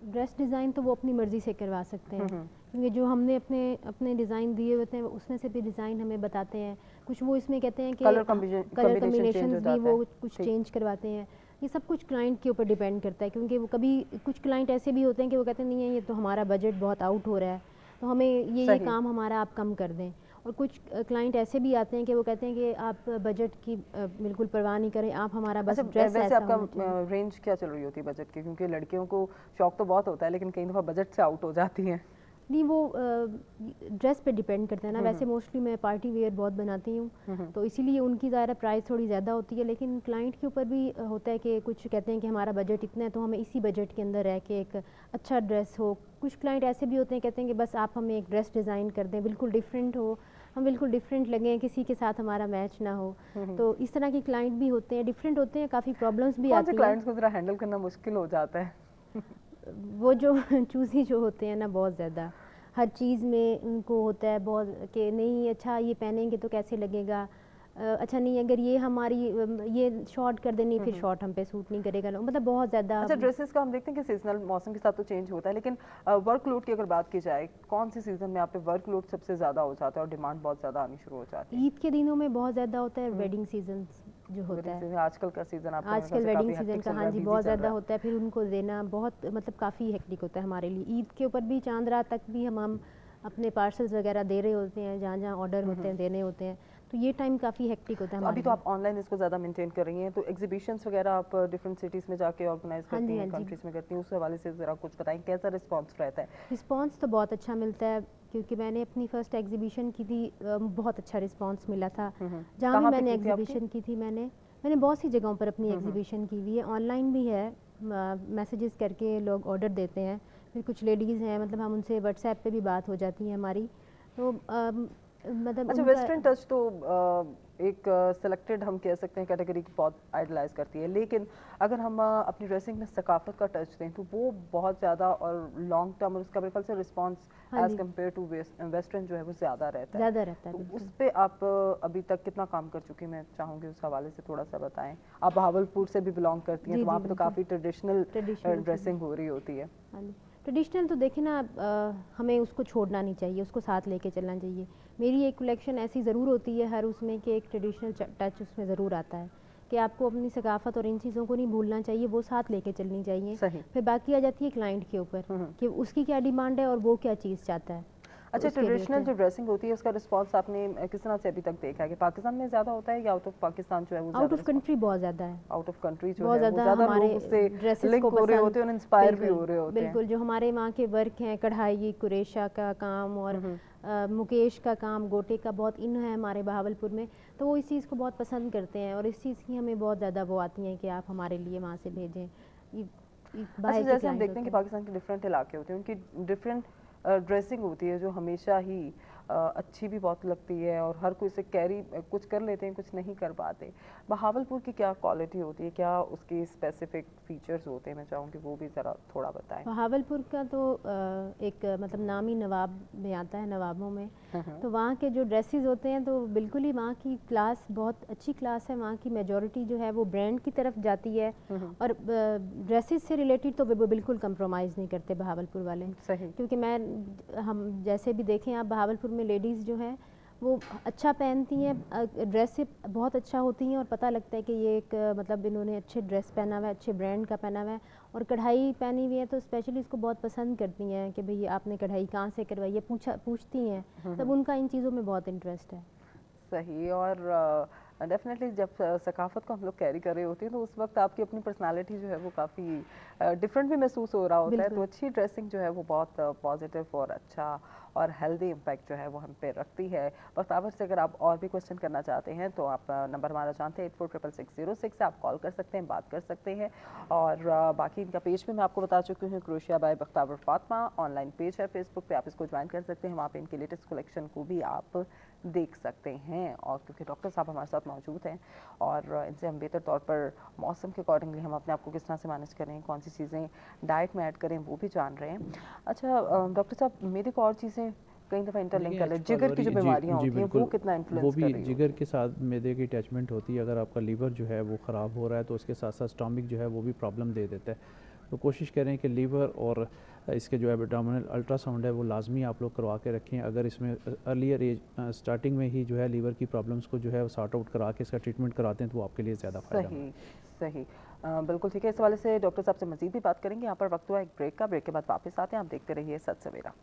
ड्रेस डिज़ाइन तो वो अपनी मर्ज़ी से करवा सकते हैं, क्योंकि जो हमने अपने डिज़ाइन दिए होते हैं उसमें से भी डिज़ाइन हमें बताते हैं। कुछ वो इसमें कहते हैं कि कलर कॉम्बिनेशंस भी वो कुछ चेंज करवाते हैं। ये सब कुछ क्लाइंट के ऊपर डिपेंड करता है, क्योंकि वो कभी कुछ क्लाइंट ऐसे भी होते हैं कि वो कहते हैं नहीं है, ये तो हमारा बजट बहुत आउट हो रहा है, तो हमें ये काम हमारा आप कम कर दें। और कुछ क्लाइंट ऐसे भी आते हैं कि वो कहते हैं कि आप बजट की बिल्कुल परवाह नहीं करें, आप हमारा बस ड्रेस वैसे ऐसा आपका रेंज क्या चल रही होती है बजट की? क्योंकि लड़कियों को शौक तो बहुत होता है, लेकिन कई दफ़ा बजट से आउट हो जाती हैं। नहीं वो ड्रेस पे डिपेंड करता है ना। वैसे मोस्टली मैं पार्टी वेयर बहुत बनाती हूँ, तो इसीलिए उनकी ज़्यादा प्राइस थोड़ी ज़्यादा होती है, लेकिन क्लाइंट के ऊपर भी होता है कि कुछ कहते हैं कि हमारा बजट इतना है तो हमें इसी बजट के अंदर रह के एक अच्छा ड्रेस हो। कुछ क्लाइंट ऐसे भी होते हैं कहते हैं कि बस आप हमें एक ड्रेस डिज़ाइन कर दें, बिल्कुल डिफरेंट हो, हम बिल्कुल डिफरेंट लगें, किसी के साथ हमारा मैच ना हो। तो इस तरह के क्लाइंट भी होते हैं, डिफरेंट होते हैं, काफ़ी प्रॉब्लम्स भी आती हैं। क्लाइंट्स को ज़रा हैंडल करना मुश्किल हो जाता है? वो जो चूज़ी जो होते हैं ना, बहुत ज़्यादा हर चीज़ में उनको होता है बहुत कि नहीं अच्छा ये पहनेंगे तो कैसे लगेगा, अच्छा नहीं अगर ये हमारी ये शॉर्ट कर देनी फिर शॉर्ट हम पे सूट नहीं करेगा, मतलब बहुत ज़्यादा। अच्छा, ड्रेसेस का हम देखते हैं कि सीजनल मौसम के साथ तो चेंज होता है, लेकिन वर्कलोड की अगर बात की जाए, कौन सी सीज़न में आप पे वर्कलोड सबसे ज़्यादा हो जाता है और डिमांड बहुत ज़्यादा आनी शुरू हो जाती है? ईद के दिनों में बहुत ज़्यादा होता है, वेडिंग सीजन जो होता है आजकल का सीज़न, आजकल वेडिंग सीजन का, हाँ जी, बहुत ज़्यादा होता है, फिर उनको देना बहुत मतलब काफ़ी हेक्टिक होता है हमारे लिए। ईद के ऊपर भी चांद रात तक भी हम अपने पार्सल्स वगैरह दे रहे होते हैं, जहाँ जहाँ ऑर्डर होते हैं देने होते हैं, तो ये टाइम काफ़ी हेक्टिक होता है। तो अभी तो आप ऑनलाइन इसको ज़्यादा मेंटेन कर रही हैं, तो एग्जीबिशंस वगैरह आप डिफरेंट सिटीज़ में जाके ऑर्गेनाइज करती हैं, कंट्रीज में करती हैं, उस हवाले से ज़रा कुछ बताएं कैसा रिस्पांस रहता है? रिस्पांस तो बहुत अच्छा मिलता है, क्योंकि मैंने अपनी फर्स्ट एग्जीबिशन की थी, बहुत अच्छा रिस्पांस मिला था। जहाँ भी मैंने एग्जीबिशन की थी, मैंने बहुत सी जगहों पर अपनी एग्जीबिशन की हुई है, ऑनलाइन भी है, मैसेजेस करके लोग ऑर्डर देते हैं, फिर कुछ लेडीज़ हैं मतलब हम उनसे व्हाट्सएप पे भी बात हो जाती है हमारी, तो मतलब अच्छा, वेस्टर्न टच तो एक सिलेक्टेड हम कह सकते हैं कैटेगरी की बहुत आइडलाइज करती है, लेकिन अगर हम अपनी ड्रेसिंग में सकाफत का टच दें तो वो बहुत ज़्यादा और लॉन्ग टर्म और उसका मेरे ख्याल से response as compare to western जो है वो ज़्यादा रहता है। तो उस पर आप अभी तक कितना काम कर चुकी हैं, मैं चाहूँगी उस हवाले से थोड़ा सा बताएं। आप बहावलपुर से भी बिलोंग करती हैं, तो वहाँ पर तो काफ़ी ट्रेडिशनल ड्रेसिंग हो रही होती है। ट्रेडिशनल तो देखें ना, हमें उसको छोड़ना नहीं चाहिए, उसको साथ लेके चलना चाहिए। मेरी एक कलेक्शन ऐसी ज़रूर होती है हर उसमें कि एक ट्रेडिशनल टच उसमें ज़रूर आता है कि आपको अपनी सकाफत और इन चीज़ों को नहीं भूलना चाहिए, वो साथ लेके चलनी चाहिए। फिर बाकी आ जाती है क्लाइंट के ऊपर कि उसकी क्या डिमांड है और वो क्या चीज़ चाहता है। अच्छा, ट्रेडिशनल जो ड्रेसिंग होती है उसका रिस्पांस आपने किस तरह से अभी तक देखा है कि पाकिस्तान में ज़्यादा होता है या आउट ऑफ पाकिस्तान जो है वो आउट ऑफ कंट्री बहुत ज़्यादा है। आउट ऑफ कंट्री जो है वो ज़्यादा लोग उससे लिंक हो रहे होते हैं और इंस्पायर भी हो रहे होते हैं। बिल्कुल, जो हमारे वहाँ के वर्क हैं, कढ़ाई, कुरेशा का काम और मुकेश का काम, गोटे का बहुत इन है हमारे बहावलपुर में, तो वो इस चीज़ को बहुत पसंद करते हैं और इस चीज़ की हमें बहुत ज़्यादा वो आती हैं कि आप हमारे लिए वहाँ से भेजें। अच्छा, जैसे हम देखते हैं कि पाकिस्तान के डिफरेंट इलाके होते हैं, उनकी डिफरेंट ड्रेसिंग होती है जो हमेशा ही अच्छी भी बहुत लगती है और हर कोई इसे कैरी कुछ कर लेते हैं, कुछ नहीं कर पाते। बहावलपुर की क्या क्वालिटी होती है, क्या उसके स्पेसिफिक फीचर्स होते हैं, मैं चाहूँगी वो भी ज़रा थोड़ा बताएं। बहावलपुर का तो एक मतलब नाम ही नवाब में आता है, नवाबों में, तो वहाँ के जो ड्रेसेस होते हैं तो बिल्कुल ही वहाँ की क्लास बहुत अच्छी क्लास है, वहाँ की मेजॉरिटी जो है वो ब्रांड की तरफ जाती है और ड्रेसेस से रिलेटेड तो वो बिल्कुल कंप्रोमाइज़ नहीं करते बहावलपुर वाले। सही, क्योंकि हम जैसे भी देखें आप बहावलपुर में लेडीज़ जो हैं वो अच्छा पहनती हैं, ड्रेस से बहुत अच्छा होती हैं और पता लगता है कि ये एक मतलब इन्होंने अच्छे ड्रेस पहना हुआ है, अच्छे ब्रांड का पहना हुआ है और कढ़ाई पहनी हुई है, तो स्पेशली इसको बहुत पसंद करती हैं कि भाई आपने कढ़ाई कहाँ से करवाई है, पूछती हैं, तब उनका इन चीज़ों में बहुत इंटरेस्ट है। सही, और डेफिनेटली जब सकाफत को हम लोग कैरी कर रहे होते हैं तो उस वक्त आपकी अपनी पर्सनालिटी जो है वो काफ़ी डिफरेंट भी महसूस हो रहा होता है, तो अच्छी ड्रेसिंग जो है वो बहुत पॉजिटिव और अच्छा और हेल्दी इम्पैक्ट जो है वो हम पे रखती है। बख्तावर से अगर आप और भी क्वेश्चन करना चाहते हैं तो आप नंबर हमारा जानते हैं 846606 से आप कॉल कर सकते हैं, बात कर सकते हैं। और बाकी इनका पेज भी मैं आपको बता चुकी हूँ, क्रोशिया by Bakhtawar Fatima online page है फेसबुक पे, आप इसको ज्वाइन कर सकते हैं, वहाँ पे इनकी लेटेस्ट कलेक्शन को भी आप देख सकते हैं। और क्योंकि डॉक्टर साहब हमारे साथ मौजूद हैं और इनसे हम बेहतर तौर पर मौसम के अकॉर्डिंगली हम अपने आप को किस तरह से मैनेज करें, कौन सी चीज़ें डाइट में ऐड करें, वो भी जान रहे हैं। अच्छा डॉक्टर साहब, मेरे को और चीज़ें कई दफ़ा इंटरलिंक कर ले, जिगर की जो बीमारियां होती हैं वो कितना इन्फ्लुएंस वो कर रही भी है? जिगर के साथ मैदे की अटैचमेंट होती है, अगर आपका लीवर जो है वो ख़राब हो रहा है तो उसके साथ साथ स्टमक जो है वो भी प्रॉब्लम दे देता है। तो कोशिश करें कि लीवर और इसके जो एब्डोमिनल अल्ट्रासाउंड है वो लाजमी आप लोग करवा के रखें। अगर इसमें अर्लियर एज स्टार्टिंग में ही जो है लीवर की प्रॉब्लम्स को जो है वो सॉर्ट आउट करा के इसका ट्रीटमेंट कराते हैं तो वो आपके लिए ज़्यादा फ़ायदा है। सही, बिल्कुल ठीक है। इस वाले से डॉक्टर साहब से मज़ीद भी बात करेंगे। यहाँ पर वक्त हुआ एक ब्रेक का, ब्रेक के बाद वापस आते हैं, आप देखते रहिए सच सवेरा।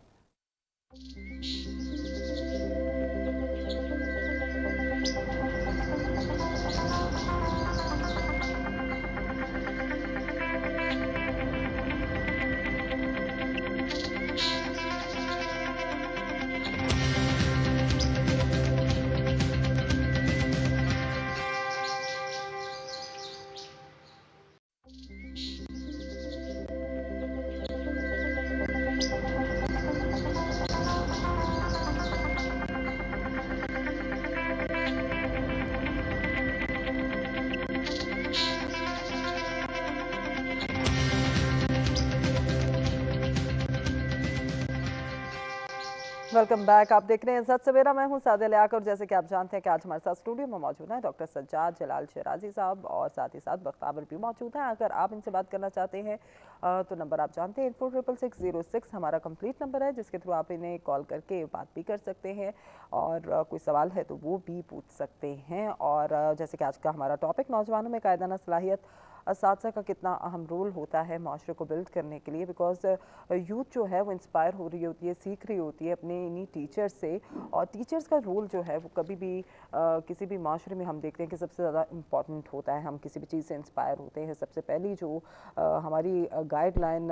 Welcome back. आप देख रहे हैं सच सवेरा, मैं हूं सादिया लियाकत और जैसे कि आप जानते हैं कि आज हमारे साथ स्टूडियो में मौजूद हैं डॉक्टर सज्जाद जलाल शिराजी साहब और साथ ही साथ बख्तावर भी मौजूद हैं। अगर आप इनसे बात करना चाहते हैं तो नंबर आप जानते हैं 846606 हमारा कंप्लीट नंबर है, जिसके थ्रू आप इन्हें कॉल करके बात भी कर सकते हैं और कोई सवाल है तो वो भी पूछ सकते हैं। और जैसे कि आज का हमारा टॉपिक नौजवानों में कायदाना सलाहियत असातिज़ा का कितना अहम रोल होता है माशरे को बिल्ड करने के लिए, बिकॉज यूथ जो है वो इंस्पायर हो रही होती है, सीख रही होती है अपने इन्हीं टीचर्स से। और टीचर्स का रोल जो है वो कभी भी किसी भी माशरे में हम देखते हैं कि सबसे ज़्यादा इम्पॉर्टेंट होता है। हम किसी भी चीज़ से इंस्पायर होते हैं, सबसे पहली जो हमारी गाइडलाइन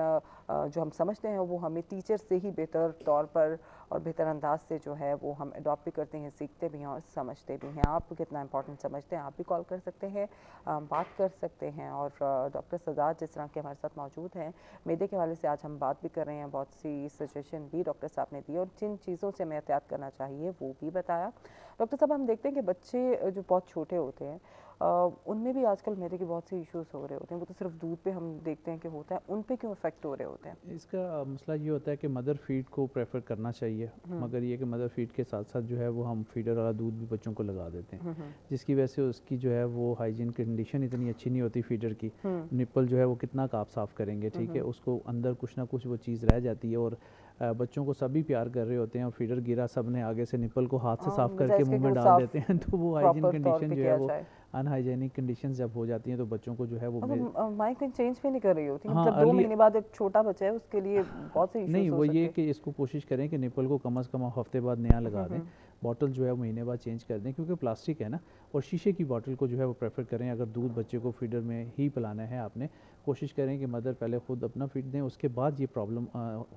जो हम समझते हैं वो हमें टीचर से ही बेहतर तौर पर और बेहतर अंदाज से जो है वो हम अडॉप्ट भी करते हैं, सीखते भी हैं और समझते भी हैं। आप कितना इंपॉर्टेंट समझते हैं, आप भी कॉल कर सकते हैं, बात कर सकते हैं। और डॉक्टर सज्जाद जिस तरह के हमारे साथ मौजूद हैं, मैदे के हवाले से आज हम बात भी कर रहे हैं, बहुत सी सजेशन भी डॉक्टर साहब ने दी और जिन चीज़ों से हमें एहतियात करना चाहिए वो भी बताया। डॉक्टर साहब, हम देखते हैं कि बच्चे जो बहुत छोटे होते हैं उनमें भी आजकल मैदे के बहुत से इश्यूज हो रहे होते हैं। वो तो सिर्फ दूध पे हम देखते हैं कि होता है, उन पे क्यों इफेक्ट हो रहे होते हैं? इसका मसला ये होता है कि मदर फीड को प्रेफर करना चाहिए, मगर ये कि मदर फीड के साथ साथ जो है वो हम फीडर वाला दूध भी बच्चों को लगा देते हैं, जिसकी वजह से उसकी जो है वो हाइजीन कंडीशन इतनी अच्छी नहीं होती फीडर की। निप्पल जो है वो कितना आप साफ़ करेंगे, ठीक है, उसको अंदर कुछ ना कुछ वो चीज़ रह जाती है। और बच्चों को सभी प्यार कर रहे होते हैं और फीडर गिरा, सब ने आगे से निप्पल को हाथ से साफ़ करके मुंह में डाल देते हैं, तो वो हाइजीन कंडीशन जो है वो अनहाइजेनिक कंडीशंस जब हो जाती हैं तो बच्चों को जो है वो माइक कोई चेंज भी नहीं कर रही होती। हाँ, मतलब 2 महीने बाद एक छोटा बच्चा है उसके लिए बहुत से इश्यूज नहीं, हो वो सकते ये हैं। कि इसको कोशिश करें कि निपल को कम से कम हफ्ते बाद नया लगा दें, बॉटल जो है महीने बाद चेंज कर दें, क्योंकि प्लास्टिक है ना। और शीशे की बॉटल को जो है वो प्रेफर करें। अगर दूध बच्चे को फीडर में ही पिलाना है आपने, कोशिश करें कि मदर पहले ख़ुद अपना फीड दें, उसके बाद ये प्रॉब्लम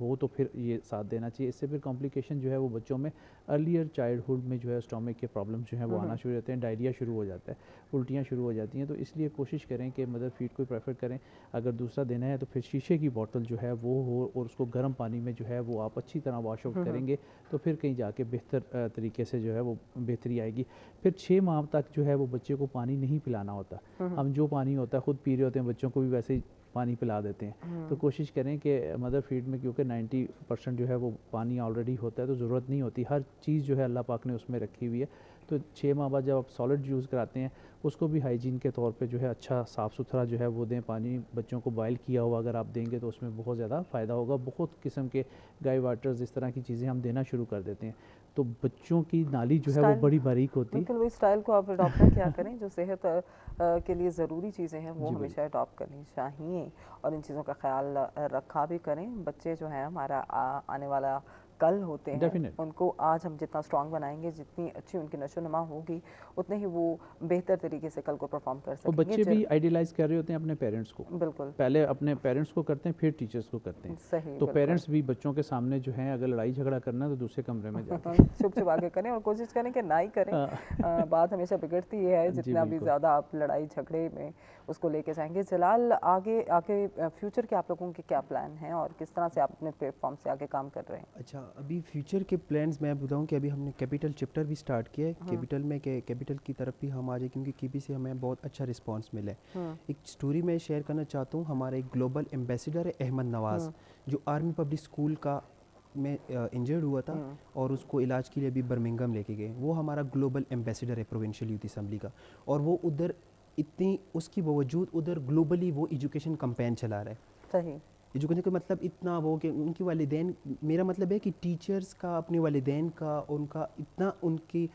हो तो फिर ये साथ देना चाहिए। इससे फिर कॉम्प्लिकेशन जो है वो बच्चों में अर्लियर चाइल्डहुड में जो है स्टोमक के प्रॉब्लम जो है वो आना शुरू होते हैं, डायरिया शुरू हो जाता है, उल्टियाँ शुरू हो जाती हैं। तो इसलिए कोशिश करें कि मदर फीड को प्रेफर करें। अगर दूसरा देना है तो फिर शीशे की बॉटल जो है वो हो और उसको गर्म पानी में जो है वो आप अच्छी तरह वॉश आउट करेंगे तो फिर कहीं जाके बेहतर तरीके से जो है वो बेहतरी आएगी। फिर 6 माह तक जो है वो बच्चे को पानी नहीं पिलाना होता। हम जो पानी होता है खुद पी रहे होते हैं, बच्चों को भी वैसे ही पानी पिला देते हैं। तो कोशिश करें कि मदर फीड में, क्योंकि 90% जो है वो पानी ऑलरेडी होता है, तो ज़रूरत नहीं होती, हर चीज़ जो है अल्लाह पाक ने उसमें रखी हुई है। तो 6 माह बाद जब आप सॉलिड यूज़ कराते हैं उसको भी हाइजीन के तौर पे जो है अच्छा साफ़ सुथरा जो है वो दें। पानी बच्चों को बॉयल किया हुआ अगर आप देंगे तो उसमें बहुत ज़्यादा फ़ायदा होगा। बहुत किस्म के गाय वाटर्स, इस तरह की चीज़ें हम देना शुरू कर देते हैं, तो बच्चों की नाली जो है वो बड़ी बारीक होती है। बिल्कुल वही स्टाइल को आप अडॉप्ट क्या करें, जो सेहत के लिए ज़रूरी चीज़ें हैं वो हमेशा अडॉप्ट करनी चाहिए और इन चीज़ों का ख्याल रखा भी करें। बच्चे जो है हमारा आने वाला कल होते हैं, उनको आज हम जितना स्ट्रांग बनाएंगे, जितनी अच्छी उनकी नशोनुमा होगी, उतने ही वो बेहतर तरीके से कल को परफॉर्म कर सकेंगे। और बच्चे भी आइडियलाइज कर रहे होते हैं अपने पेरेंट्स को। बिल्कुल, पहले अपने पेरेंट्स को करते हैं फिर टीचर्स को करते हैं। सही, तो पेरेंट्स भी बच्चों के सामने जो है अगर लड़ाई झगड़ा करना है तो दूसरे कमरे में जाके छुप छुपा के करें और कोशिश करें कि ना ही करें। बात हमेशा बिगड़ती है जितना भी ज़्यादा आप लड़ाई झगड़े में उसको लेके जाएंगे। जलाल, आगे फ्यूचर के आप लोगों के क्या प्लान हैं और किस तरह से आप अपने प्लेटफॉर्म से आगे काम कर रहे हैं? अच्छा, अभी फ्यूचर के प्लान्स मैं बताऊं कि अभी हमने कैपिटल चैप्टर भी स्टार्ट किया है। कैपिटल में कैपिटल की तरफ भी हम आ जाए, क्योंकि कीपी से हमें बहुत अच्छा रिस्पांस मिला है। एक स्टोरी मैं शेयर करना चाहता हूँ। हमारा एक ग्लोबल एम्बेसडर है अहमद नवाज़, जो आर्मी पब्लिक स्कूल का में इंजर्ड हुआ था और उसको इलाज के लिए अभी बर्मिंघम लेके गए। वो हमारा ग्लोबल एम्बेसडर है प्रोविंशियल यूथ असम्बली का, और वो उधर इतनी उसकी बावजूद उधर ग्लोबली वो एजुकेशन कैंपेन चला रहा है। सही, एजुकेशन का मतलब इतना वो कि उनकी वालिदैन, मेरा मतलब है कि टीचर्स का अपने वालिदैन का उनका इतना उनकी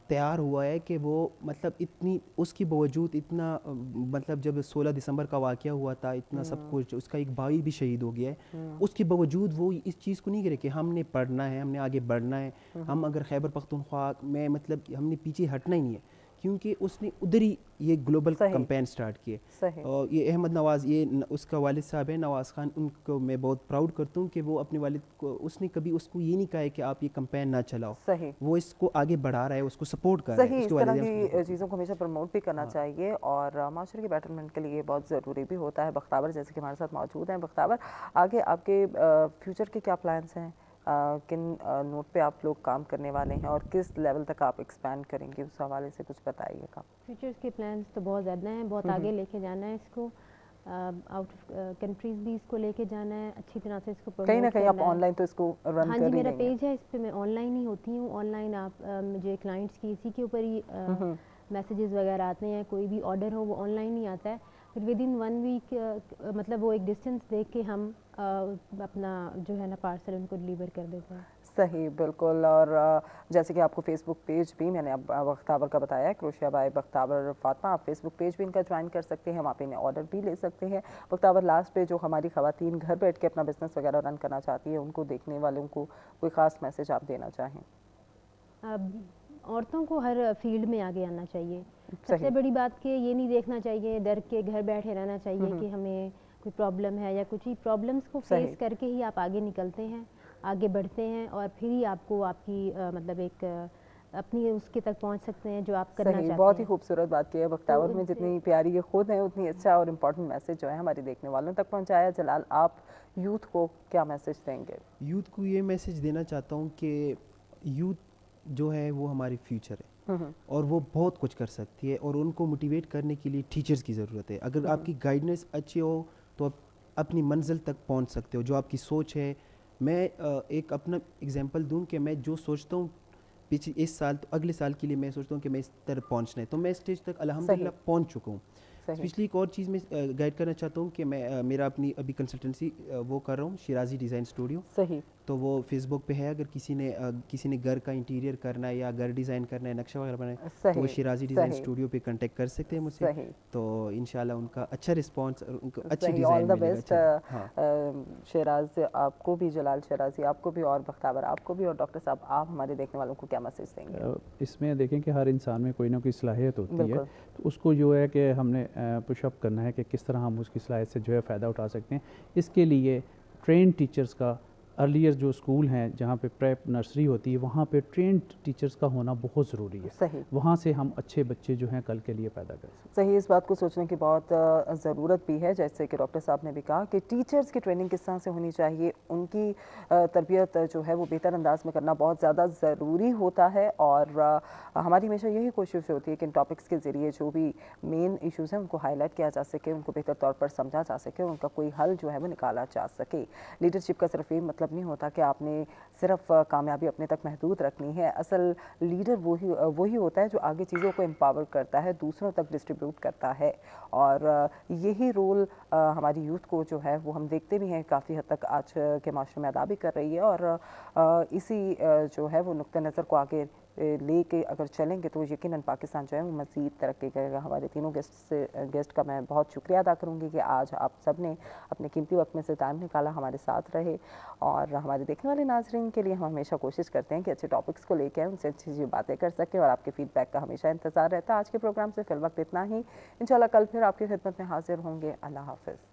तैयार हुआ है कि वो मतलब इतनी उसकी बावजूद इतना मतलब जब 16 दिसंबर का वाक़या हुआ था, इतना सब कुछ, उसका एक भाई भी शहीद हो गया है, उसके बावजूद वो इस चीज़ को नहीं करे कि हमने पढ़ना है, हमने आगे बढ़ना है, हम अगर खैबर पख्तूनख्वा में मतलब हमने पीछे हटना ही नहीं है, क्योंकि उसने उधर ही ये ग्लोबल कैंपेन स्टार्ट किए। और ये अहमद नवाज़, ये उसका वालिद साहब है नवाज़ खान, उनको मैं बहुत प्राउड करता हूँ कि वो अपने वालिद को, उसने कभी उसको ये नहीं कहा है कि आप ये कैंपेन ना चलाओ। सही, वो इसको आगे बढ़ा रहा है, उसको सपोर्ट कर रहा है। इस तरह की चीज़ों को हमेशा प्रमोट भी करना चाहिए और माशरे के बेटरमेंट के लिए बहुत ज़रूरी भी होता है। बख्तावर जैसे कि हमारे साथ मौजूद हैं। बख्तावर, आगे आपके फ्यूचर के क्या प्लान्स हैं? किन नोट पे आप लोग काम करने वाले हैं और किस लेवल तक आप एक्सपैंड करेंगे, उस हवाले से कुछ बताइएगा। फ्यूचर्स के प्लान्स तो बहुत ज़्यादा हैं, बहुत आगे लेके जाना है इसको। आउट ऑफ कंट्रीज़ भी इसको लेके जाना है, अच्छी तरह से इसको कहीं ना प्रमोट कहीं आप करना है। ऑनलाइन तो इसको रन हाँ कर जी, ही मेरा रही हैं। पेज है, इस पे मैं ऑनलाइन ही होती हूँ। ऑनलाइन आप मुझे क्लाइंट्स की इसी के ऊपर ही मैसेजेस वगैरह आते हैं, कोई भी ऑर्डर हो वो ऑनलाइन ही आता है। फिर विद इन 1 वीक मतलब वो एक डिस्टेंस देख के हम अपना जो है ना पार्सल उनको डिलीवर कर देते हैं। सही, बिल्कुल। और जैसे कि आपको फेसबुक पेज भी मैंने अब बख्तावर का बताया है, क्रोशिया बाय बख्तावर फातमा, आप फेसबुक पेज भी इनका ज्वाइन कर सकते हैं, वहाँ पे इन्हें ऑर्डर भी ले सकते हैं। बख्तावर, लास्ट पे जो हमारी ख़वातीन घर बैठ के अपना बिजनेस वगैरह रन करना चाहती है, उनको देखने वालों को कोई ख़ास मैसेज आप देना चाहें? औरतों को हर फील्ड में आगे आना चाहिए। सबसे सही। बड़ी बात कि ये नहीं देखना चाहिए, डर के घर बैठे रहना चाहिए कि हमें कोई प्रॉब्लम है या कुछ ही। प्रॉब्लम्स को सही। फेस करके ही आप आगे निकलते हैं, आगे बढ़ते हैं और फिर ही आपको आपकी मतलब एक अपनी उसके तक पहुंच सकते हैं जो आप करना सही, चाहते बहुत ही हैं। खूबसूरत बात की है बख्तावर में, जितनी प्यारी ये खुद है उतनी अच्छा और इम्पोर्टेंट मैसेज जो है हमारे देखने वालों तक पहुंचाया। जलाल, आप यूथ को क्या मैसेज देंगे? यूथ को ये मैसेज देना चाहता हूँ कि यूथ जो है वो हमारी फ्यूचर है और वो बहुत कुछ कर सकती है और उनको मोटिवेट करने के लिए टीचर्स की ज़रूरत है। अगर आपकी गाइडेंस अच्छी हो तो आप अपनी मंजिल तक पहुंच सकते हो। जो आपकी सोच है, मैं एक अपना एग्जांपल दूं कि मैं जो सोचता हूँ पिछले इस साल तो अगले साल के लिए मैं सोचता हूँ कि मैं इस तरह पहुँचना है, तो मैं स्टेज तक अल्हम्दुलिल्लाह पहुँच चुका हूँ। पिछली एक और चीज़ में गाइड करना चाहता हूँ कि मैं मेरा अपनी अभी कंसल्टेंसी वो कर रहा हूँ, शिराजी डिज़ाइन स्टूडियो। सही। तो वो फेसबुक पे है, अगर किसी ने घर का इंटीरियर करना है या घर डिज़ाइन करना है, नक्शा वगैरह बनाना है, तो वो शिराजी डिज़ाइन स्टूडियो पे कांटेक्ट कर सकते हैं मुझसे। तो इंशाल्लाह उनका अच्छा रिस्पांस और उनको अच्छी डिज़ाइन ऑल द मिलेगा। बेस्ट शिराज आपको भी, जलाल शिराजी आपको भी, और बख्तावर आपको भी। और डॉक्टर साहब, आप हमारे देखने वालों को क्या मैसेज देंगे? इसमें देखें कि हर इंसान में कोई ना कोई सलाहियत होती है, तो उसको जो है कि हमने पुशअप करना है कि किस तरह हम उसकी सलाहियत से जो है फ़ायदा उठा सकते हैं। इसके लिए ट्रेन टीचर्स का, अर्लियर जो स्कूल हैं जहाँ पे प्रेप नर्सरी होती है, वहाँ पे ट्रेन टीचर्स का होना बहुत ज़रूरी है। सही। वहाँ से हम अच्छे बच्चे जो हैं कल के लिए पैदा कर सकते हैं। सही, इस बात को सोचने की बहुत ज़रूरत भी है। जैसे कि डॉक्टर साहब ने भी कहा कि टीचर्स की ट्रेनिंग किस तरह से होनी चाहिए, उनकी तरबियत जो है वो बेहतर अंदाज में करना बहुत ज़्यादा ज़रूरी होता है। और हमारी हमेशा यही कोशिश होती है कि इन टॉपिक्स के ज़रिए जो भी मेन इश्यूज़ हैं उनको हाईलाइट किया जा सके, उनको बेहतर तौर पर समझा जा सके, उनका कोई हल जो है वो निकाला जा सके। लीडरशिप का सिर्फ ये मतलब नहीं होता कि आपने सिर्फ कामयाबी अपने तक महदूद रखनी है। असल लीडर वही होता है जो आगे चीज़ों को एम्पावर करता है, दूसरों तक डिस्ट्रीब्यूट करता है। और यही रोल हमारी यूथ को जो है वो हम देखते भी हैं काफ़ी हद तक आज के माशरे में अदा भी कर रही है। और इसी जो है वो नुक्ते नज़र को आगे लेके अगर चलेंगे तो यकीनन पाकिस्तान जो है वो मज़ीद तरक्की करेगा। हमारे तीनों गेस्ट का मैं बहुत शुक्रिया अदा करूँगी कि आज आप सब ने अपने कीमती वक्त में से टाइम निकाला, हमारे साथ रहे। और हमारे देखने वाले नाजरीन के लिए हम हमेशा कोशिश करते हैं कि अच्छे टॉपिक्स को लेकर आए, उनसे अच्छी अच्छी बातें कर सकें और आपके फीडबैक का हमेशा इंतज़ार रहता है। आज के प्रोग्राम से फिल वक्त इतना ही। इंशाल्लाह कल फिर आपकी खिदमत में हाजिर होंगे। अल्लाह हाफ़िज़।